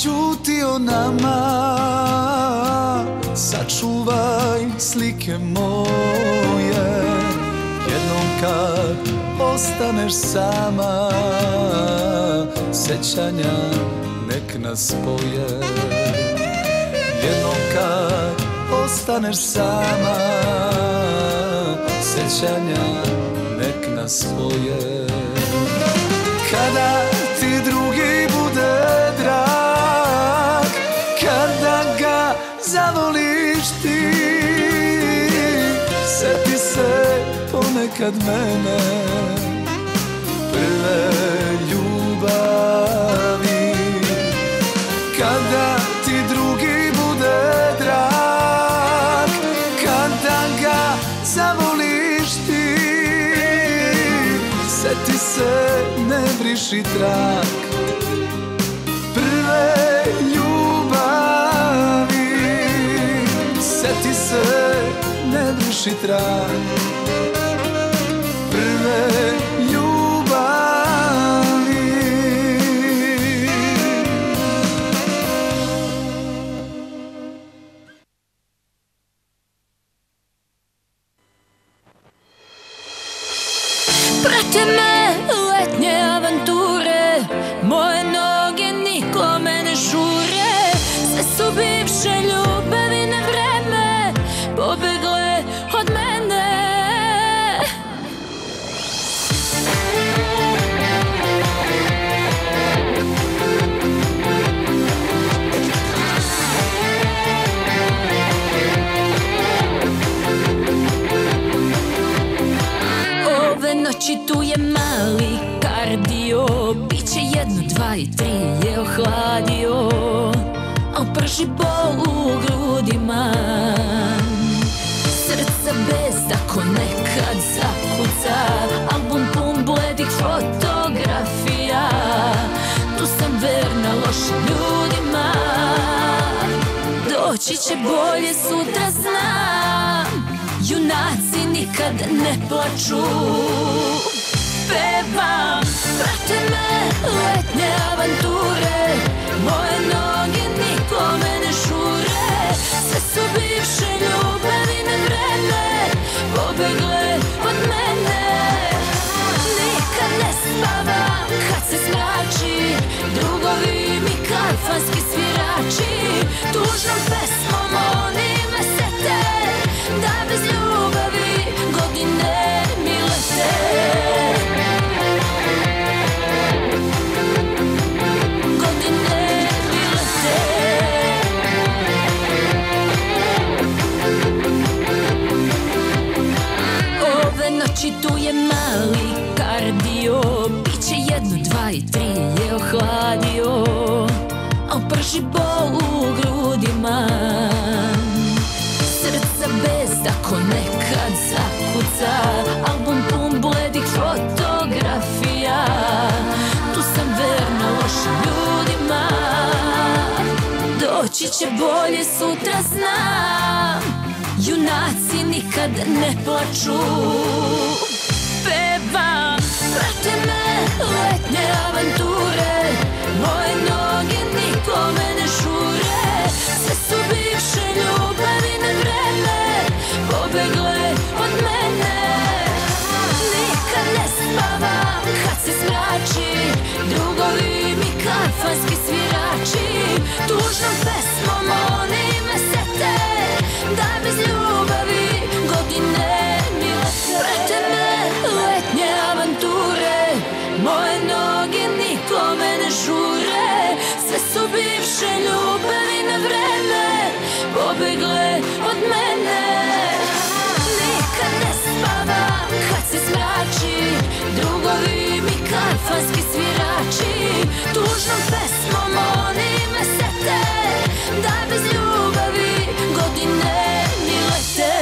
Ćuti o nama, sačuvaj slike moje. Jednom kad ostaneš sama, sećanja nek nas spoje. Jednom kad ostaneš sama, sećanja nek nas spoje. Kada ti drugi bude drag, kada ga zavoliš ti, sjeti se ponekad mene, prve ljubavi. Kada ti drugi bude drag, kada ga zavoliš ti, sjeti se, ne briši trag prve ljubavi. Sjeti se, ne briši trag prve ljubavi. Prate me letnje avanture, moje noge nikome ne žure. Sve su bivše ljubavi na vreme pobegle od mene. Ove noći tu je mali kardio, biće 1, 2 i 3 je ohladio, oprži bol u grudima. Srca bez ako nekad zakuca, album pun bledih fotografija. Tu sam verna lošim ljudima, doći će bolje sutra znam. Junaci nikad ne plaču. Pevam, prate me letnje avanture, moje noge nikome ne žure. Sve su bivše ljubavi na vreme pobegle od mene. Nikad ne spavam kad se zmrači, drugovi mi kalfanski svirači. Tužnom pesmom oni me sete, da bez ljubavi godine mi lete. Biće bolje sutra znam, junaci nikad ne plaču. Pevam, prate me letnje avanture, moje noge nikome ne žure. Sve su bivše ljubavi na vreme pobegle od mene. Nikad ne spavam kad se zmrači, drugovi mi kafanski svirači. Tužnom pesmom oni me sete, da bez ljubavi godine mi lete. Prate me letnje avanture, moje noge nikome ne žure. Sve su bivše ljubavi na vreme pobegle od mene. Nikad ne spavam kad se zmrači, drugovi mi kafanski svirači. Tužnom pesmom oni me sete, da bez ljubavi godine mi lete.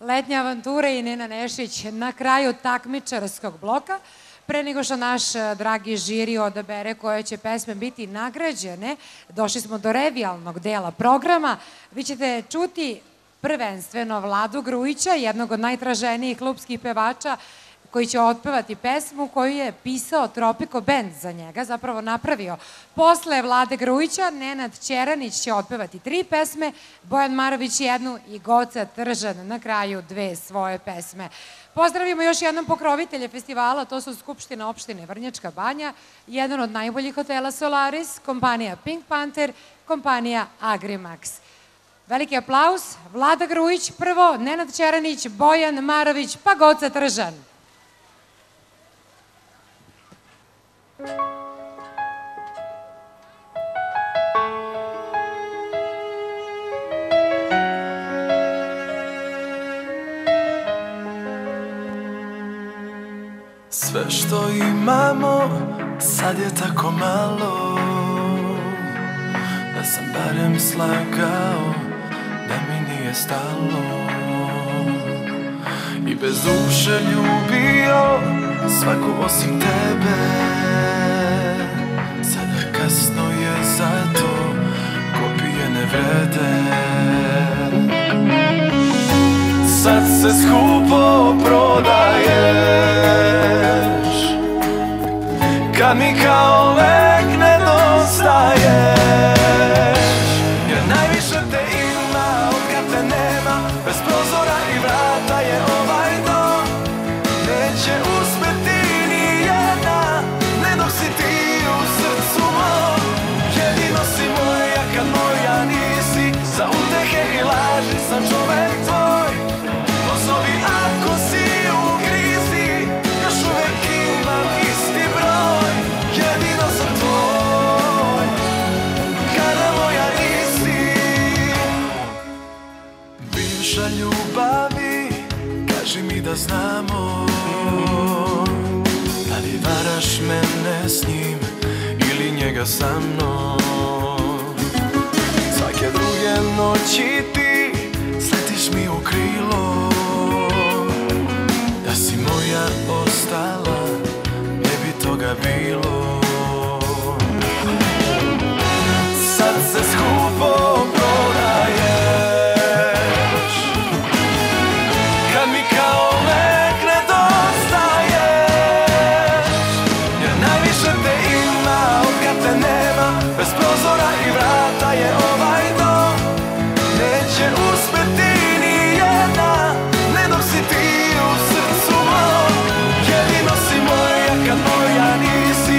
Letnje avanture i Nena Nešić na kraju takmičarskog bloka. Pre nego što naš dragi žiri odabere koje će pesme biti nagrađene, došli smo do revijalnog dela programa. Vi ćete čuti prvenstveno Vladu Grujića, jednog od najtraženijih klupskih pevača, koji će otpevati pesmu koju je pisao Tropico Band za njega, zapravo napravio. Posle Vlade Grujića, Nenad Ćeranić će otpevati 3 pesme, Bojan Marović 1 i Goca Tržan na kraju 2 svoje pesme. Pozdravimo još jednom pokrovitelje festivala, to su Skupština opštine Vrnjačka Banja, jedan od najboljih hotela Solaris, kompanija Pink Panther, kompanija Agrimax. Veliki aplauz, Vlada Grujić prvo, Nenad Ćeranić, Bojan Marović, pa Goca Tržan. Sve što imamo sad je tako malo, da sam barem slagao da mi nije stalo. I bez duše ljubio svaku osim tebe. Sada kasno je zato, kopije ne vrede. Sad se skupo prodaješ, kad mi kao lek nedostaješ. Jer najviše te ima od kad te nema, bez prozora i vrata je ovaj dom. Neće uspeti ni jedna, ne dok si ti u srcu mom. Jedino si moja kad moja nisi, za utehe i laži sam čovek tvoj. Pozovi ako si u krizi, još uvek imam isti broj. Jedino sam tvoj, kada moja nisi. Bivša ljubavi, kaži mi da znamo, da li varaš mene s njim ili njega sa mnom. Svake druge noći ti sletiš mi u krilo. Da si moja ostala, ne bi toga bilo. Sad se skupo prodaješ, kad mi kao lek nedostaješ. Jer najviše te ima od kad te nema, bez prozora i vrata je ovaj dom. Neće uspeti ni jedna, ne dok si ti u srcu mom. Jedino si moja kad moja nisi,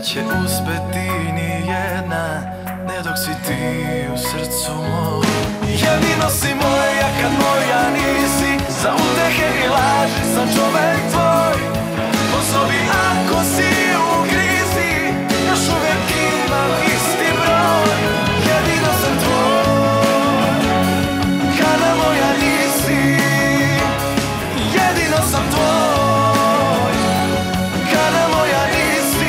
neće uspeti ni jedna, ne dok si ti u srcu moj. Jedino si moja kad moja nisi, za utehe i laži sam čovek tvoj. Pozovi ako si u krizi, još uvijek imam isti broj. Jedino sam tvoj, kada moja nisi. Jedino sam tvoj, kada moja nisi.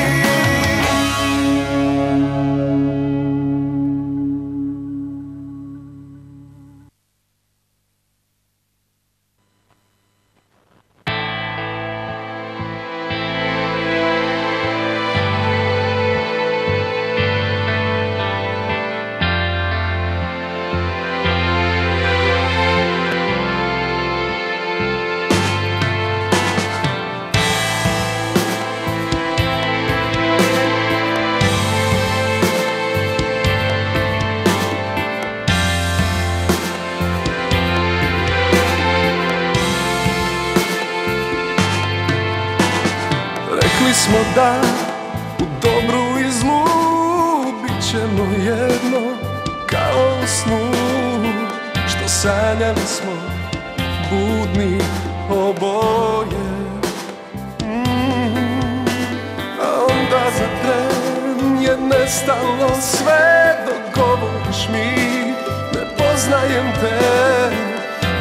Rekli smo da u dobru i zlu bit ćemo jedno kao u snu, što sanjali smo budni oboje. A onda za tren je nestalo sve dok govoriš mi ne poznajem te.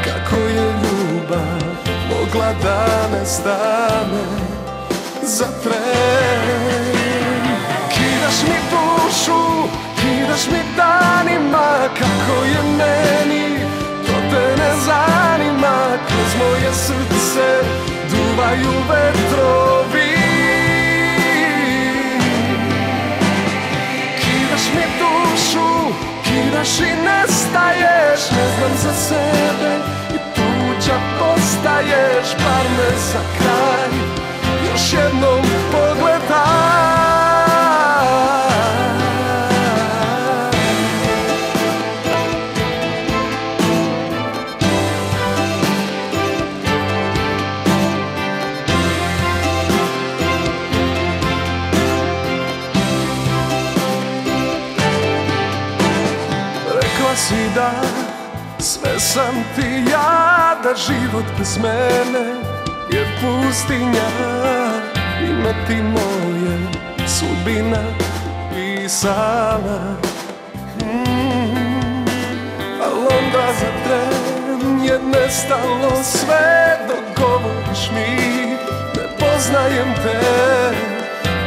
Kako je ljubav mogla da nestane za tren? Kidaš mi dušu, kidaš mi danima, kako je meni, to te ne zanima. Kroz moje srce duvaju vetrovi. Kidaš mi dušu, kidaš i nestaješ. Ne znam za sebe i tuđa postaješ. Bar me za kraj još jednom pogledaj. Rekla si da sve sam ti ja, da život bez mene je pustinja. Ime ti moje sudbina pisala. Al onda za tren je nestalo sve dok govoriš mi ne poznajem te.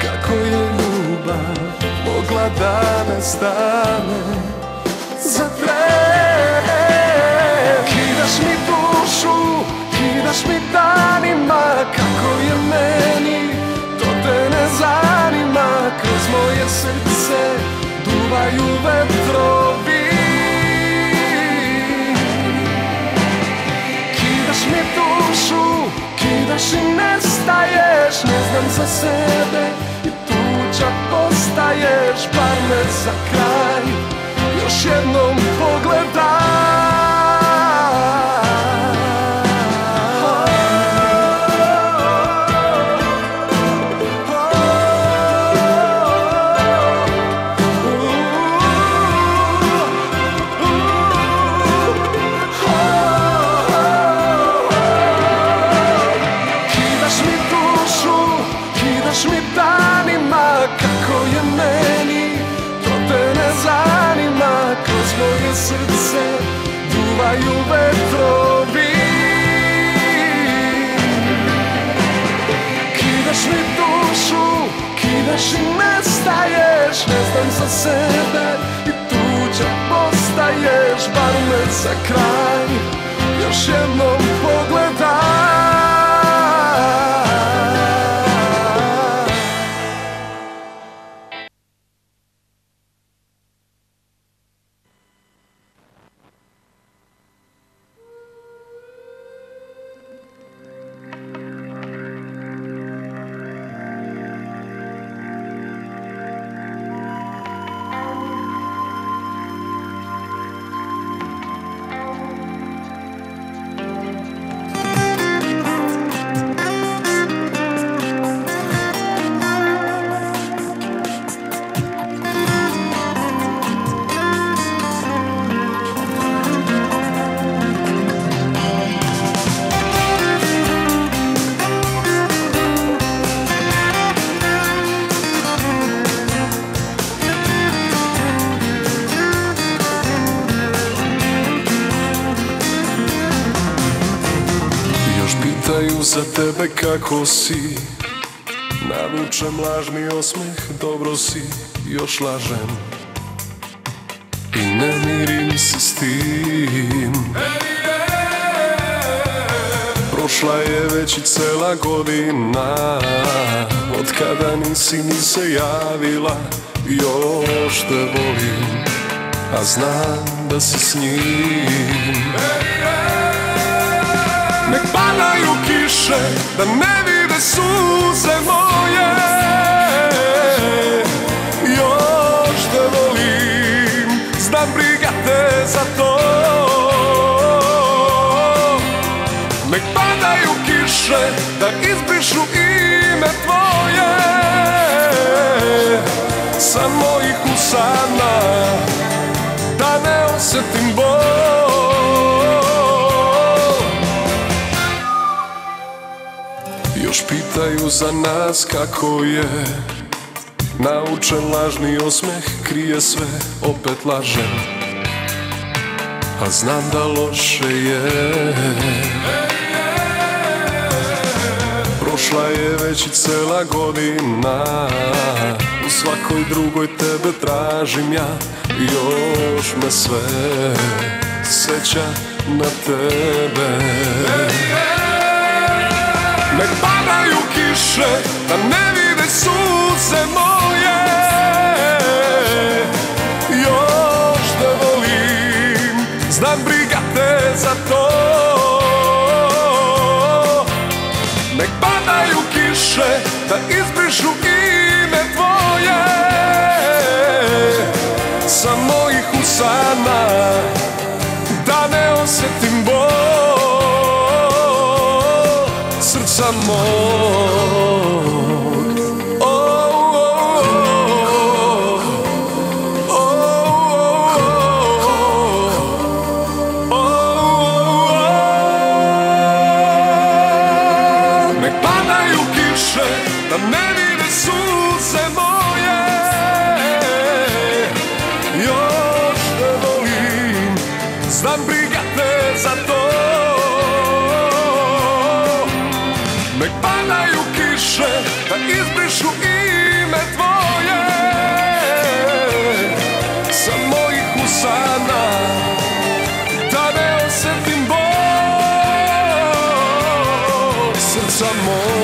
Kako je ljubav mogla da nestane za tren? Kidaš mi dušu, kidaš mi danima, kako je meni, to te ne zanima. Kroz moje srce duvaju vetrovi. Kidaš mi dušu, kidaš i nestaješ. Ne znam za sebe i tuđa postaješ. Bar me za kraj još jednom pogledaj. Srce duvaju vetrovi. Kidaš mi dušu, kidaš i nestaješ. Ne znam za sebe i tuđa postaješ. Bar me za kraj još jednom pogledaj. pitaju za tebe kako si. Navučem lažni osmeh, dobro si, još lažem i ne mirim se s tim. Prošla je već i cela godina od kada nisi mi se javila. Još te volim, a znam da si s njim. Nek padaju kiše, da ne vide suze moje. Još te volim, znam briga te za to. Nek padaju kiše, da izbrišu ime tvoje sa mojih usana, da ne osjetim bol. Još pitaju za nas kako je. Naučen lažni osmeh krije sve, opet lažem, a znam da loše je. Prošla je već i cela godina, u svakoj drugoj tebe tražim ja. Još me sve seća na tebe. Nek padaju kiše, da ne vide suze moje. Još te volim, znam briga te za to. Nek padaju kiše, da izbrišu ime tvoje sa mojih usana, da ne osjetim bol srca mog. Nek padaju kiše, da ne vide suze moje. Još te volim, znam briga te za to. Nek padaju kiše, da izbrišu ime tvoje sa mojih usana, da ne osjetim bol srca mog.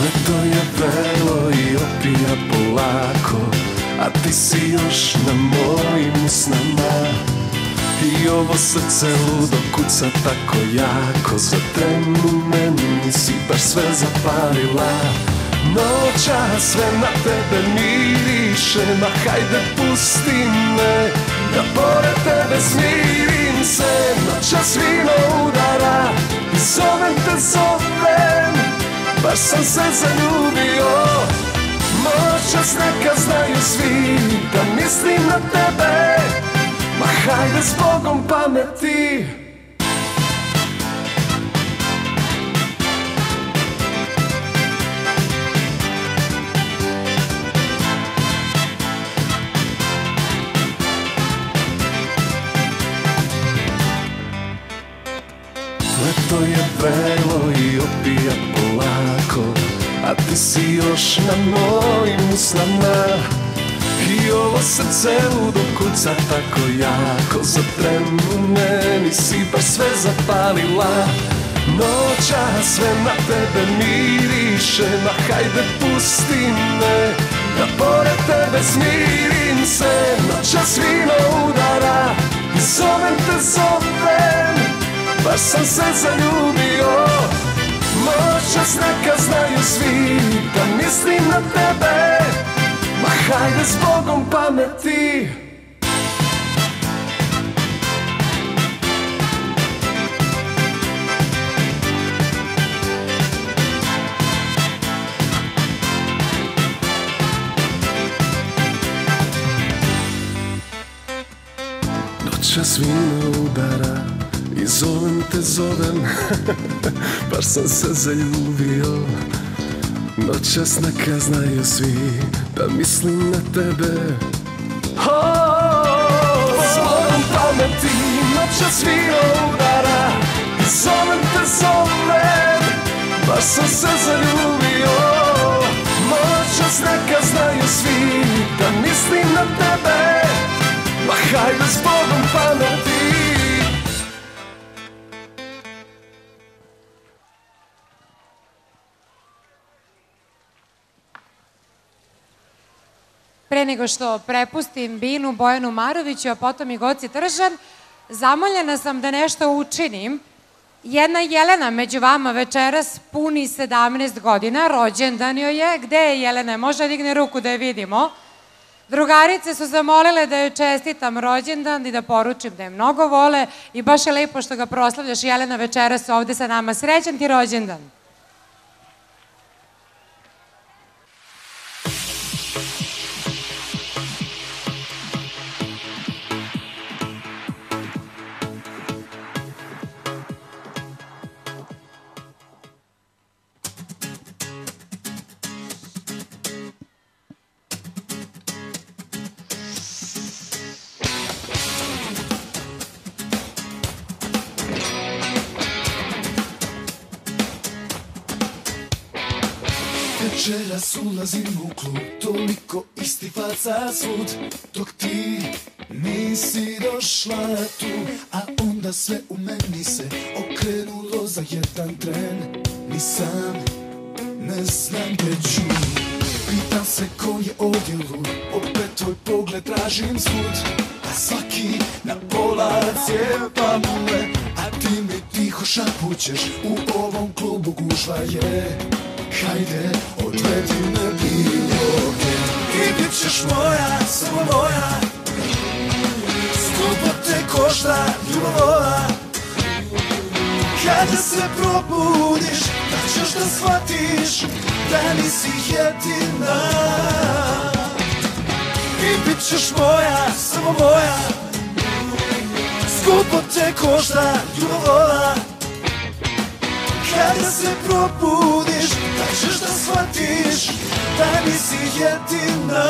Leto je vrelo i opija polako, a ti si još na mojim usnama. I ovo srce ludo kuca tako jako, za tren u meni si baš sve zapalila. Noća sve na tebe miriše, ma hajde pusti me, da pored tebe smirim se. Noćas vino udara i zovem te zovem, baš sam se zaljubio. Noćas neka znaju svi da mislim na tebe, ma hajde s Bogom pameti. Leto je vrelo i opija polako, a ti si još na mojim usnama. I ovo srce ludo kuca tako jako, za tren u meni si baš sve zapalila. Noća sve na tebe miriše, ma hajde pusti me, da pored tebe smirim se. Noćas vino udara i zovem te zovem, baš sam se zaljubio. Noćas neka znaju svi da mislim na tebe, ma hajde s Bogom pameti. Noćas vino udara i zovem te, zovem, baš sam se zaljubio. Noćas neka znaju svi da mislim na tebe. Zovem pameti, noćas vino udara i zovem te, zovem, baš sam se zaljubio. Noćas neka znaju svi da mislim na tebe. Ma hajde s Bogom pameti. Pre nego što prepustim Binu Bojanu Maroviću, a potom i Goci Tržan, zamoljena sam da nešto učinim. Jedna Jelena među vama večeras puni 17 godina, rođendan joj je. Gde je Jelena? Može da digne ruku da je vidimo. Drugarice su zamolile da joj čestitam rođendan i da poručim da je mnogo vole i baš je lepo što ga proslavljaš, Jelena, večeras ovde sa nama. Srećan ti rođendan! Večeras ulazim u klub, toliko isti faca svud, dok ti nisi došla tu, a onda sve u meni se okrenulo za jedan tren. Ni sam ne znam gde ću, pitam se ko je ovdje lud, opet tvoj pogled tražim svud, a svaki na pola cijepa me, a ti mi tiho šapućeš, u ovom klubu gužva je. Hajde, odvedi me bilo gdje. Ti bit ćeš moja, samo moja, skupo te košta ljubova. Kada se probudiš, da ćeš da shvatiš da nisi jedina. Ti bit ćeš moja, samo moja, skupo te košta ljubova. Kada se probudiš, da ćeš da shvatiš da nisi jedina.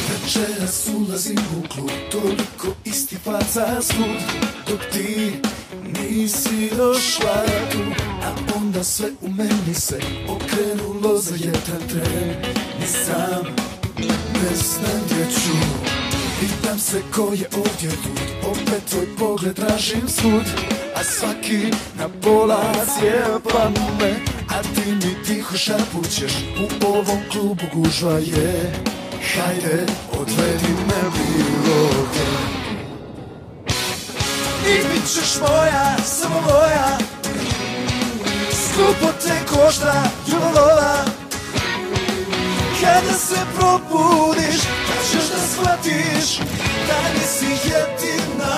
Večeras ulazim u klub, toliko isti faca svud, dok ti nisi došla tu, a onda sve u meni se okrenulo za jedan tren. Ni sam ne znam gdje ću, pitam se ko je ovdje lud, opet tvoj pogled tražim svud, a svaki na pola cijepa me, a ti mi tiho šapućeš, u ovom klubu gužva je. Hajde, odvedi me bilo gdje. I bit ćeš moja, samo moja, skupo te košta ljubova. Kada se probudiš, da ćeš da shvatiš da nisi jedina.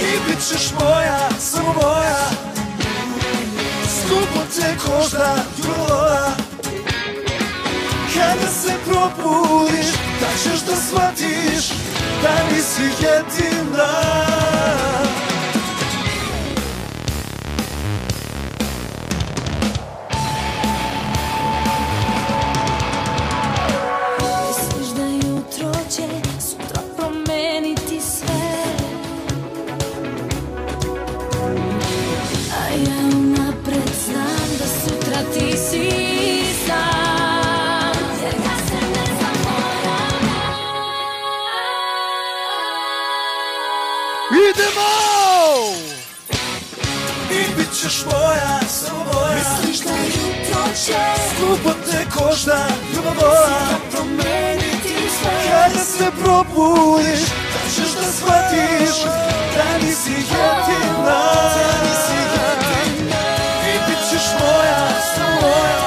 I bit ćeš moja, samo moja, skupo te košta ljubova. Kada se probudiš, da ćeš da shvatiš da nisi jedina. Misliš da jutro će sutra promeniti sve, a ja unapred znam da sutra ti si sam, jer ja se ne zaboravljam. Idemo! I bit ćeš moja, samo moja. Misliš da jutro će skupo te košta ljubova. Sutra promeniti sve. Kada se probudiš, da ćeš da shvatiš da nisi jedina. I bit ćeš moja, samo moja,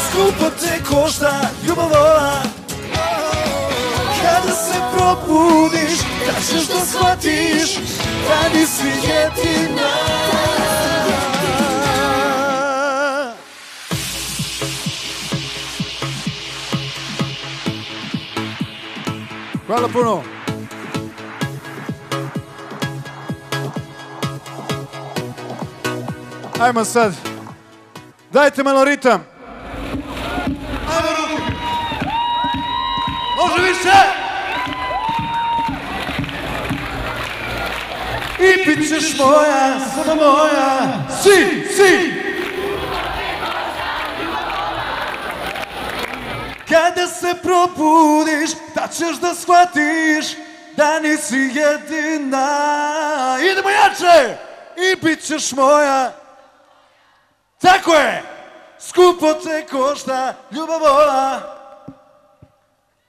skupo te košta ljubova. Kada se probudiš, da ćeš da shvatiš da nisi jedina. Hvala puno. Ajmo sad. Dajte malo ritam. Ajmo ruke. Može više. I bit ćeš moja, samo moja. Si. Kada se probudiš, da ćeš da shvatiš da nisi jedina. Idemo jače! I bit ćeš moja. Tako je! Skupo te košta ljubav vola.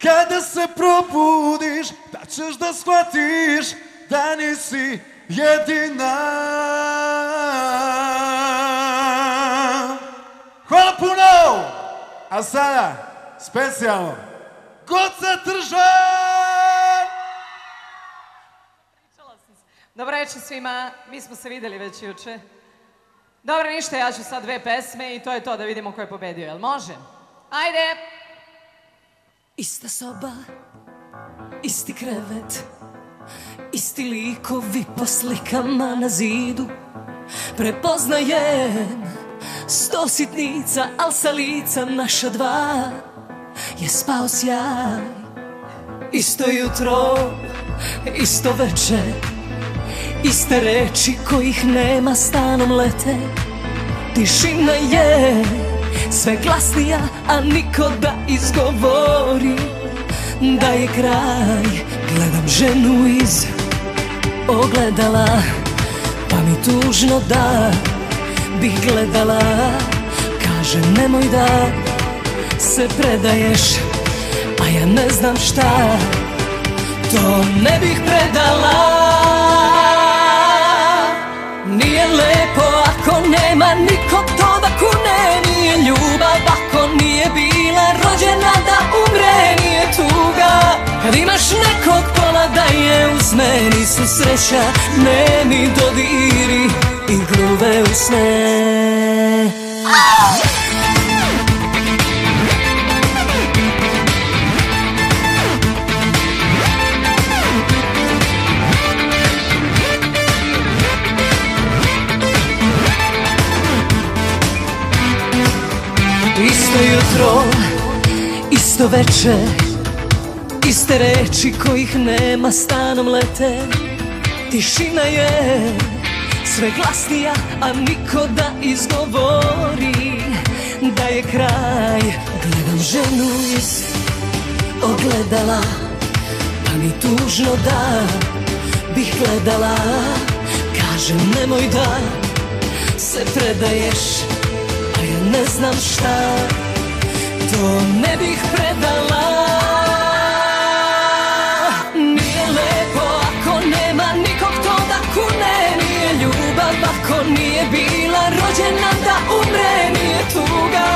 Kada se probudiš, da ćeš da shvatiš da nisi jedina. Hvala puno! A sada, specijalno, Goca Tržan! Dobro večer svima, mi smo se videli već juče. Dobro, ništa, ja ću sad 2 pesme i to je to, da vidimo ko je pobedio, jel može? Ajde! Ista soba, isti krevet, isti likovi po slikama na zidu. Prepoznajem 100 sitnica, al sa lica naša dva je spao sjaj. Isto jutro, isto večer, iste reči kojih nema stanom lete. Tišina je sve glasnija, a niko da izgovori da je kraj. Gledam ženu iz ogledala, pa mi tužno da bih gledala. Kaže nemoj da se predaješ, a ja ne znam šta, to ne bih predala. Nije lepo ako nema nikog to da kune. Nije ljubav ako nije bila rođena da umre. Nije tuga kad imaš nekog pola da je uzme. Nisu sreća, ne mi dodiri i gruve usne. Isto jutro, isto večer, iste reči kojih nema stanom lete. Tišina je sve glasnija, a niko da izgovori da je kraj. Gledam ženu iz ogledala, pa mi tužno da bih gledala. Kažem nemoj da se predaješ, a ja ne znam šta, to ne bih predala. Nije lepo ako nema nikog to da kune. Nije ljubav ako nije bila rođena da umre. Nije tuga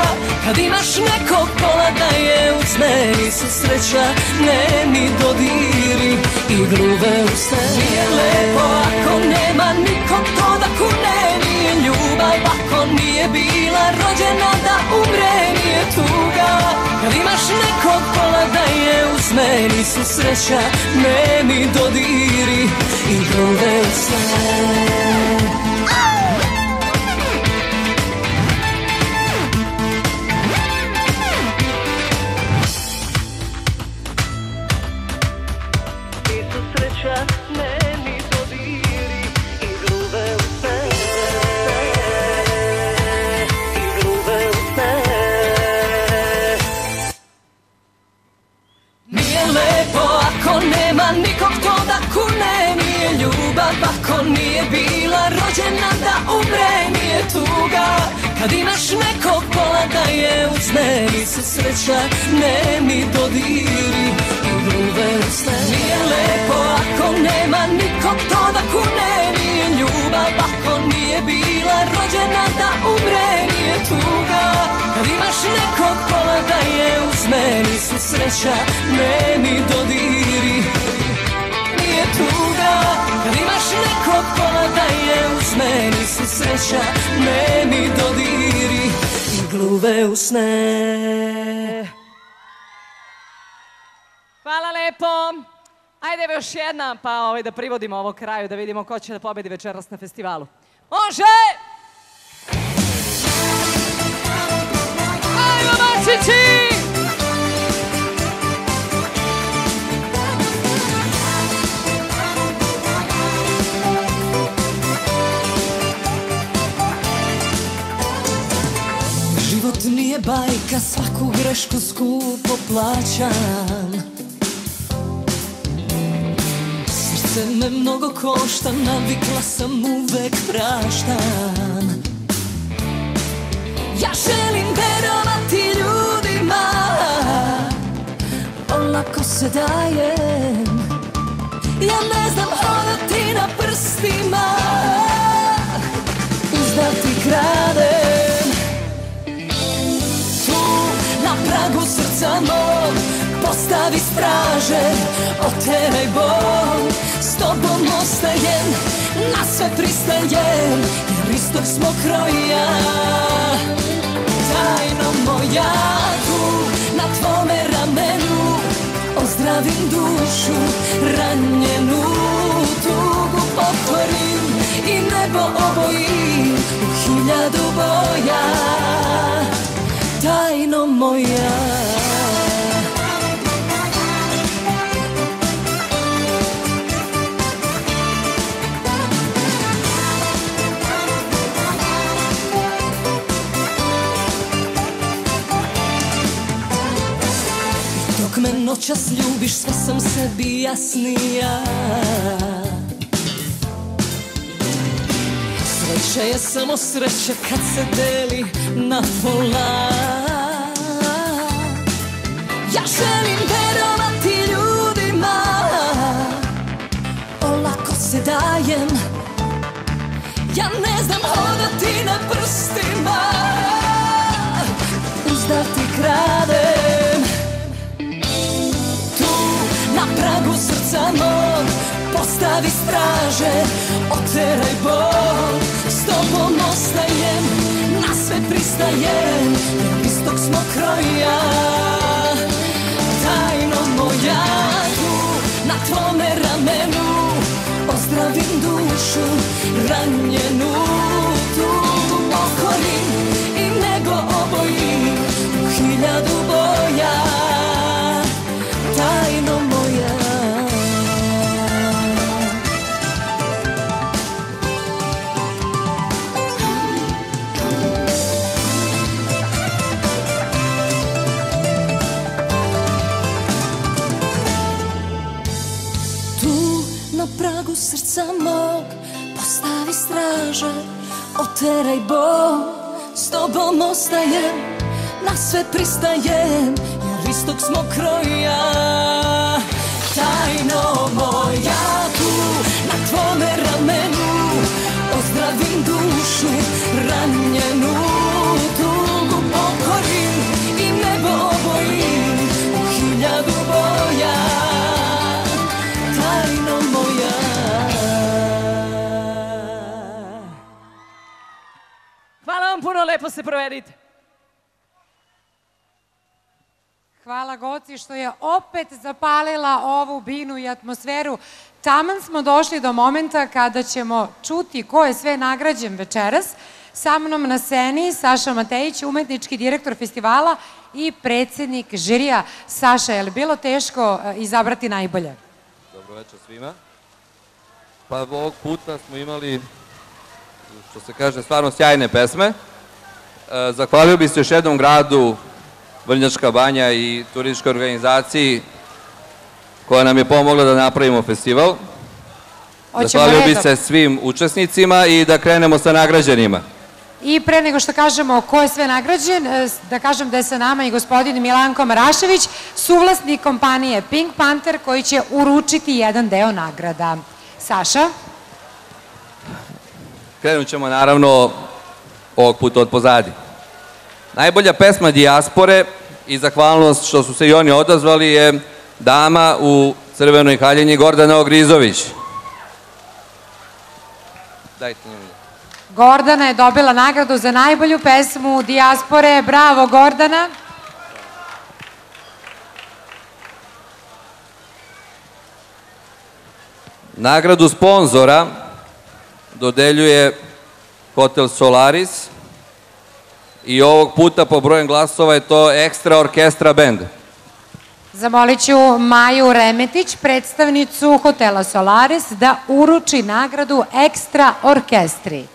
kad imaš nekog pola da je uzme. Nisu sreća, ne mi dodiri i gruve usne. Nije lepo ako nema nikog to da kune. Nije ljubav ako nije bila rođena da umre. Nije tuga kad imaš nekog pola da je uzme. Nisu sreća, ne mi dodiri i gruve usne. Nikog to da kune. Nije ljubav ako nije bila rođena da umre. Nije tuga kad imaš nekog pola da je uzme. Nisu sreća, ne mi dodiri i gruve usne. Nije lepo ako nema nikog to da kune. Nije ljubav ako nije bila rođena da umre. Nije tuga kad imaš nekog pola da je uzme. Nisu sreća, ne mi dodiri. Nije tuga kad imaš nekog pola da je uzme. Nisu sreća, ne mi dodiri i gluve usne. Hvala lepo. Ajde još jedna, pa da privodimo ovo kraju, da vidimo ko će da pobedi večeras na festivalu. Može! Ajmo, Mačići! Život nije bajka, svaku grešku skupo plaćam. Srce me mnogo košta, navikla sam uvek praštam. Ja želim verovati ljudima, olako se dajem. Ja ne znam hodati na prstima, uzdati kradem. Tu na pragu srca mog postavi straže, oteraj bol. S tobom ostajem, na sve pristajem, jer istog smo kroja. Tajno moja, tu na tvome ramenu ozdravim dušu ranjenu. Tugu pokorim i nebo obojim u 1000 boja. Tajno moja. Dok me noćas ljubiš, sve sam sebi jasnija. Sreća je samo sreća kad se deli na pola. Ja želim verovati ljudima, olako se dajem. Ja ne znam hodati na prstima, uzdati kradem. Tu na pragu srca mog postavi straže, oteraj bol. S tobom ostajem, na sve pristajem, jer istog smo kroja. Tajno moja, tu na tvome ramenu ozdravim dušu ranjenu. Tugu pokorim i nego obojim u 1000 boja. Tajno moja. Tu na pragu srca mog postavi straže, oteraj bol. S tobom ostajem, na sve pristajem, jer istog smo kroja. Tajno moja, tu na tvome ramenu ozdravim dušu ranjenu. Tugu pokorim i nebo obojim u 1000 boja. Tajno moja. Hvala vam puno, lepo se provedite. Hvala Goci što je opet zapalila ovu binu i atmosferu. Taman smo došli do momenta kada ćemo čuti ko je sve nagrađen večeras. Sa mnom na sceni Saša Matejić, umetnički direktor festivala i predsednik žirija. Saša, je li bilo teško izabrati najbolje? Dobro večer svima. Pa ovog puta smo imali, što se kaže, stvarno sjajne pesme. Zahvalio bih se još jednom gradu Vrnjačka Banja i turističkoj organizaciji koja nam je pomogla da napravimo festival. Zahvalio bih se svim učesnicima i da krenemo sa nagrađenima. I pre nego što kažemo ko je sve nagrađen, da kažem da je sa nama i gospodin Milanko Marašević, suvlasnik kompanije Pink Panther, koji će uručiti jedan deo nagrada. Saša? Krenut ćemo naravno ovog puta od pozadi. Najbolja pesma Dijaspore i zahvalnost što su se i oni odazvali je Dama u crvenoj haljini Gordana Ogrizović. Dajte njemu. Gordana je dobila nagradu za najbolju pesmu Dijaspore. Bravo, Gordana. Nagradu sponzora dodeljuje Hotel Solaris i ovog puta po brojem glasova je to Ekstra Orkestra Band. Zamolit ću Maju Remetić, predstavnicu Hotela Solaris, da uruči nagradu Ekstra Orkestri.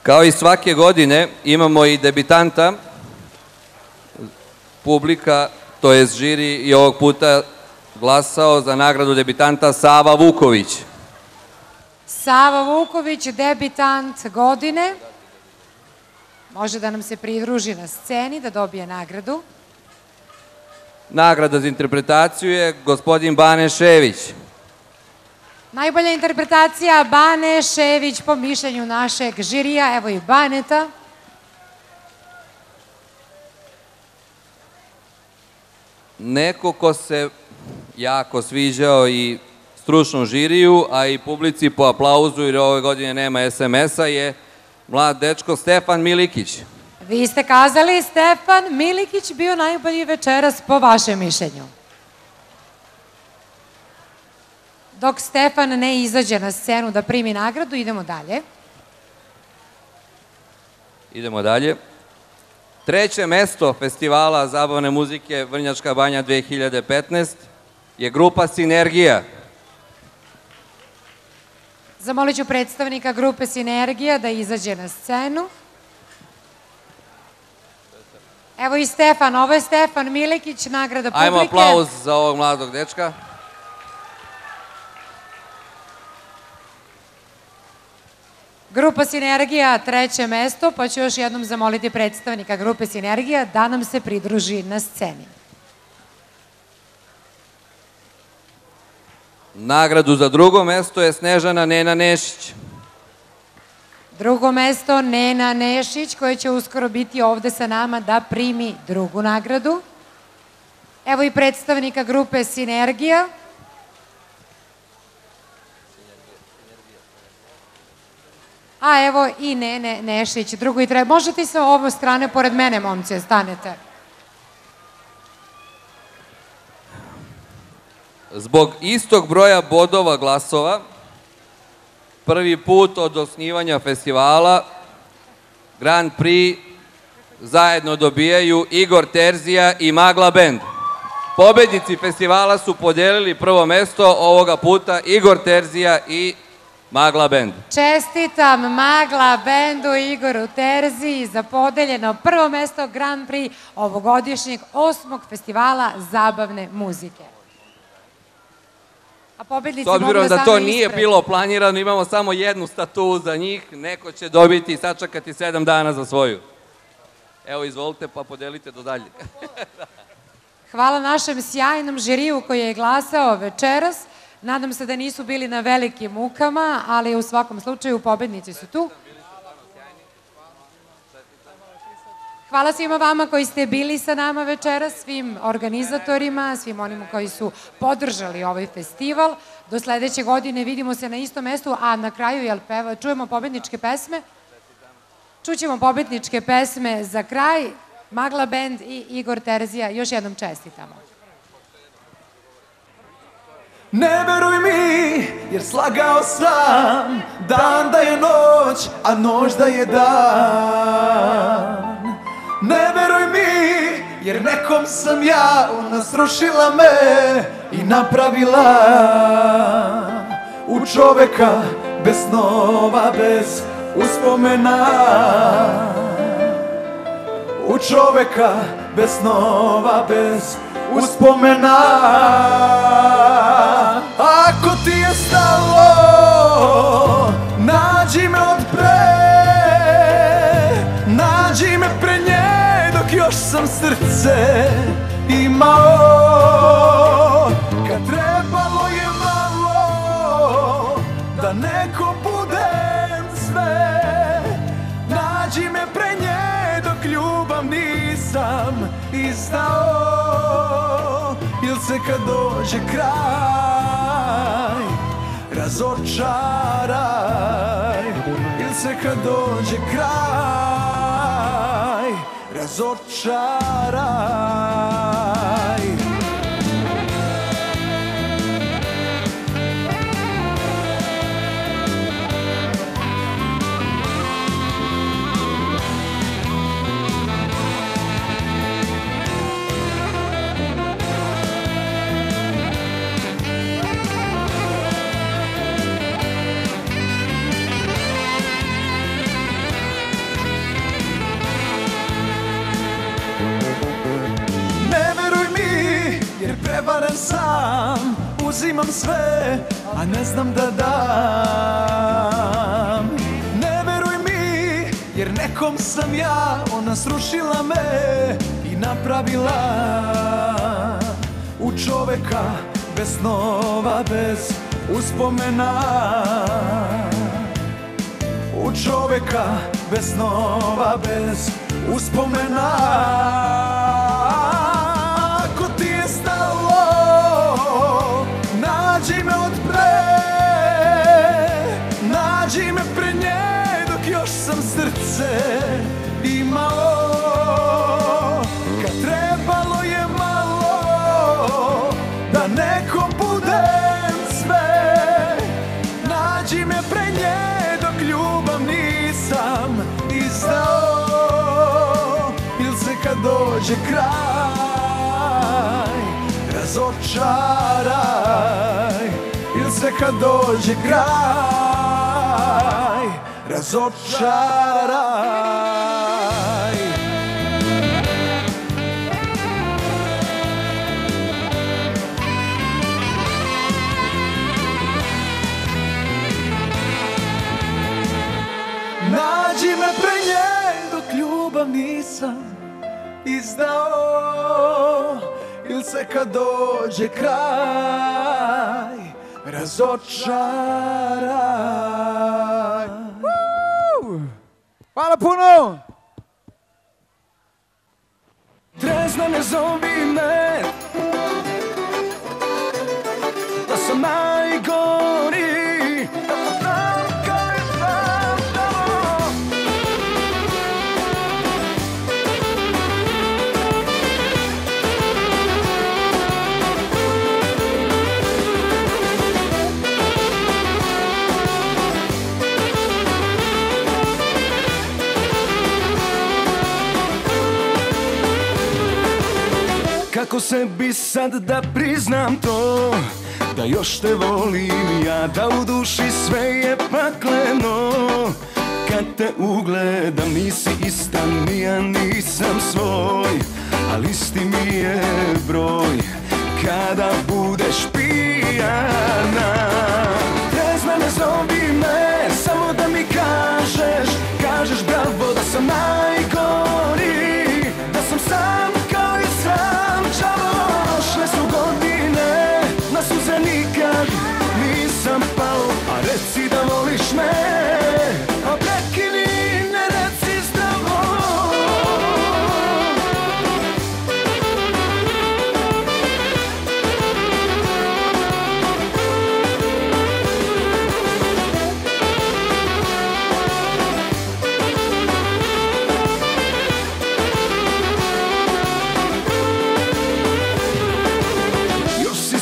Kao i svake godine imamo i debitanta, publika, to je žiri i ovog puta glasao za nagradu debitanta Sava Vuković. Sava Vuković, debitant godine. Može da nam se pridruži na sceni, da dobije nagradu. Nagrada za interpretaciju je gospodin Bane Šević. Najbolja interpretacija Bane Šević po mišljenju našeg žirija. Evo i Baneta. Neko ko se jako sviđao i stručnom žiriju, a i publici po aplauzu, jer ove godine nema SMS-a, je mlad dečko Stefan Milikić. Vi ste kazali Stefan Milikić bio najbolji večeras po vašem mišljenju. Dok Stefan ne izađe na scenu da primi nagradu, idemo dalje. Idemo dalje. Treće mesto festivala zabavne muzike Vrnjačka Banja 2015 je grupa Sinergija. Zamolit ću predstavnika grupe Sinergija da izađe na scenu. Evo i Stefan, ovo je Stefan Milikić, nagrada publike. Ajmo aplauz za ovog mladog dečka. Grupa Sinergija, treće mesto, pa ću još jednom zamoliti predstavnika grupe Sinergija da nam se pridruži na sceni. Nagradu za drugo mesto je Snežana Nena Nešić. Drugo mesto Nena Nešić, koja će uskoro biti ovde sa nama da primi drugu nagradu. Evo i predstavnika grupe Sinergija. A evo i Nene Nešić, drugo i treba. Možete i sa ovo strane pored mene, momci, stanete. Zbog istog broja bodova glasova, prvi put od osnivanja festivala, Grand Prix zajedno dobijaju Igor Terzija i Magla Band. Pobednici festivala su podelili prvo mesto, ovoga puta Igor Terzija i Magla Band. Čestitam Magla Bandu i Igoru Terziji za podeljeno prvo mesto Grand Prix ovogodišnjeg 8. festivala zabavne muzike. A pobednici S obzirom mogu da samo to nije ispred. bilo planirano, imamo samo jednu statu za njih, neko će dobiti i sačekati 7 dana za svoju. Evo, izvolite pa podelite do dalje. Hvala našem sjajnom žiriju koji je glasao večeras. Nadam se da nisu bili na velikim mukama, ali u svakom slučaju pobednici su tu. Hvala svima vama koji ste bili sa nama večeras, svim organizatorima, svim onima koji su podržali ovaj festival. Do sledeće godine vidimo se na istom mestu, a na kraju čujemo pobedničke pesme? Čućemo pobedničke pesme za kraj. Magla Band i Igor Terzija, još jednom čestitamo. Ne veruj mi, jer slagao sam, dan da je noć, a noć da je dan. Ne veruj mi, jer nekom sam ja, ona srušila me i napravila u čoveka bez snova, bez uspomena. U čoveka bez snova, bez uspomena. Ako ti je stalo, nađi me od pre, nađi me pre nje dok još sam srce imao. Kad trebalo je malo da neko budem sve, nađi me pre nje dok ljubav nisam izdao. Ili se kad dođe kraj razočaraj, ili se kad dođe kraj razočaraj. Prevaren sam, uzimam sve, a ne znam da dam. Ne veruj mi, jer nekom sam ja, ona srušila me i napravila u čoveka bez snova, bez uspomena. U čoveka bez snova, bez uspomena. Nađi me od pre, nađi me pre nje dok još sam srce imao. Kad trebalo je malo da nekom budem sve, nađi me pre nje dok ljubav nisam izdao. Il se kad dođe kraj razočaraj, il se kad dođe kraj razočaraj. Nađi me pre nje dok ljubav nisam izdao. Il se kad dođe kraj razočaraj. Hvala puno! Trezno ne zovi me, da sam najgori, da sam tam kao je sam tamo. Kako sebi sad da priznam to, da još te volim ja, da u duši sve je pakleno. Kad te ugledam nisi ista, ni ja nisam svoj, ali isti mi je broj kada budeš pijana. Trezna ne zovi me, samo da mi kažeš, kažeš bravo da sam najgori, da sam sam kao i sam. Prošle su godine, na suze nikad nisam pao. A reci da voliš me, a prekini, ne reci zdravo.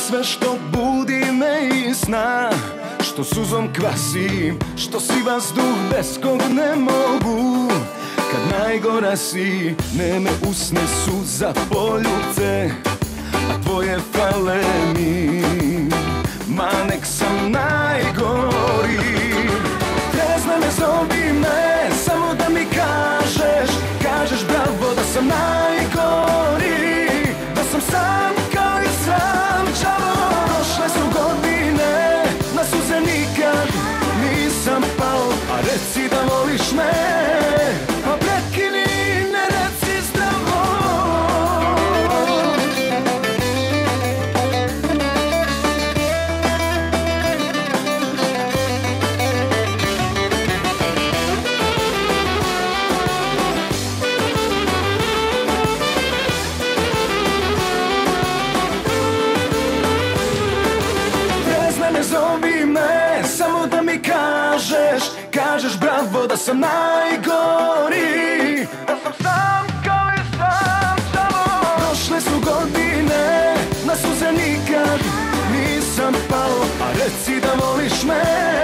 Sve što budi me iz sna, što suzom kvasim, što si vazduh bez kog ne mogu. Kad najgora si, ne me usne suza poljubce, a tvoje fale mi, ma nek sam najgori. Trezna ne zovi me, samo da mi kažeš, kažeš bravo da sam najgori, da sam sam kao i sam. Prošle su godine, na suze nikad nisam pao. A reci da voliš me, a prekini, ne reci zdravo. Ne zovi me, samo da mi kažeš, kažeš bravo da sam najgori, da sam sam kao reci da voliš me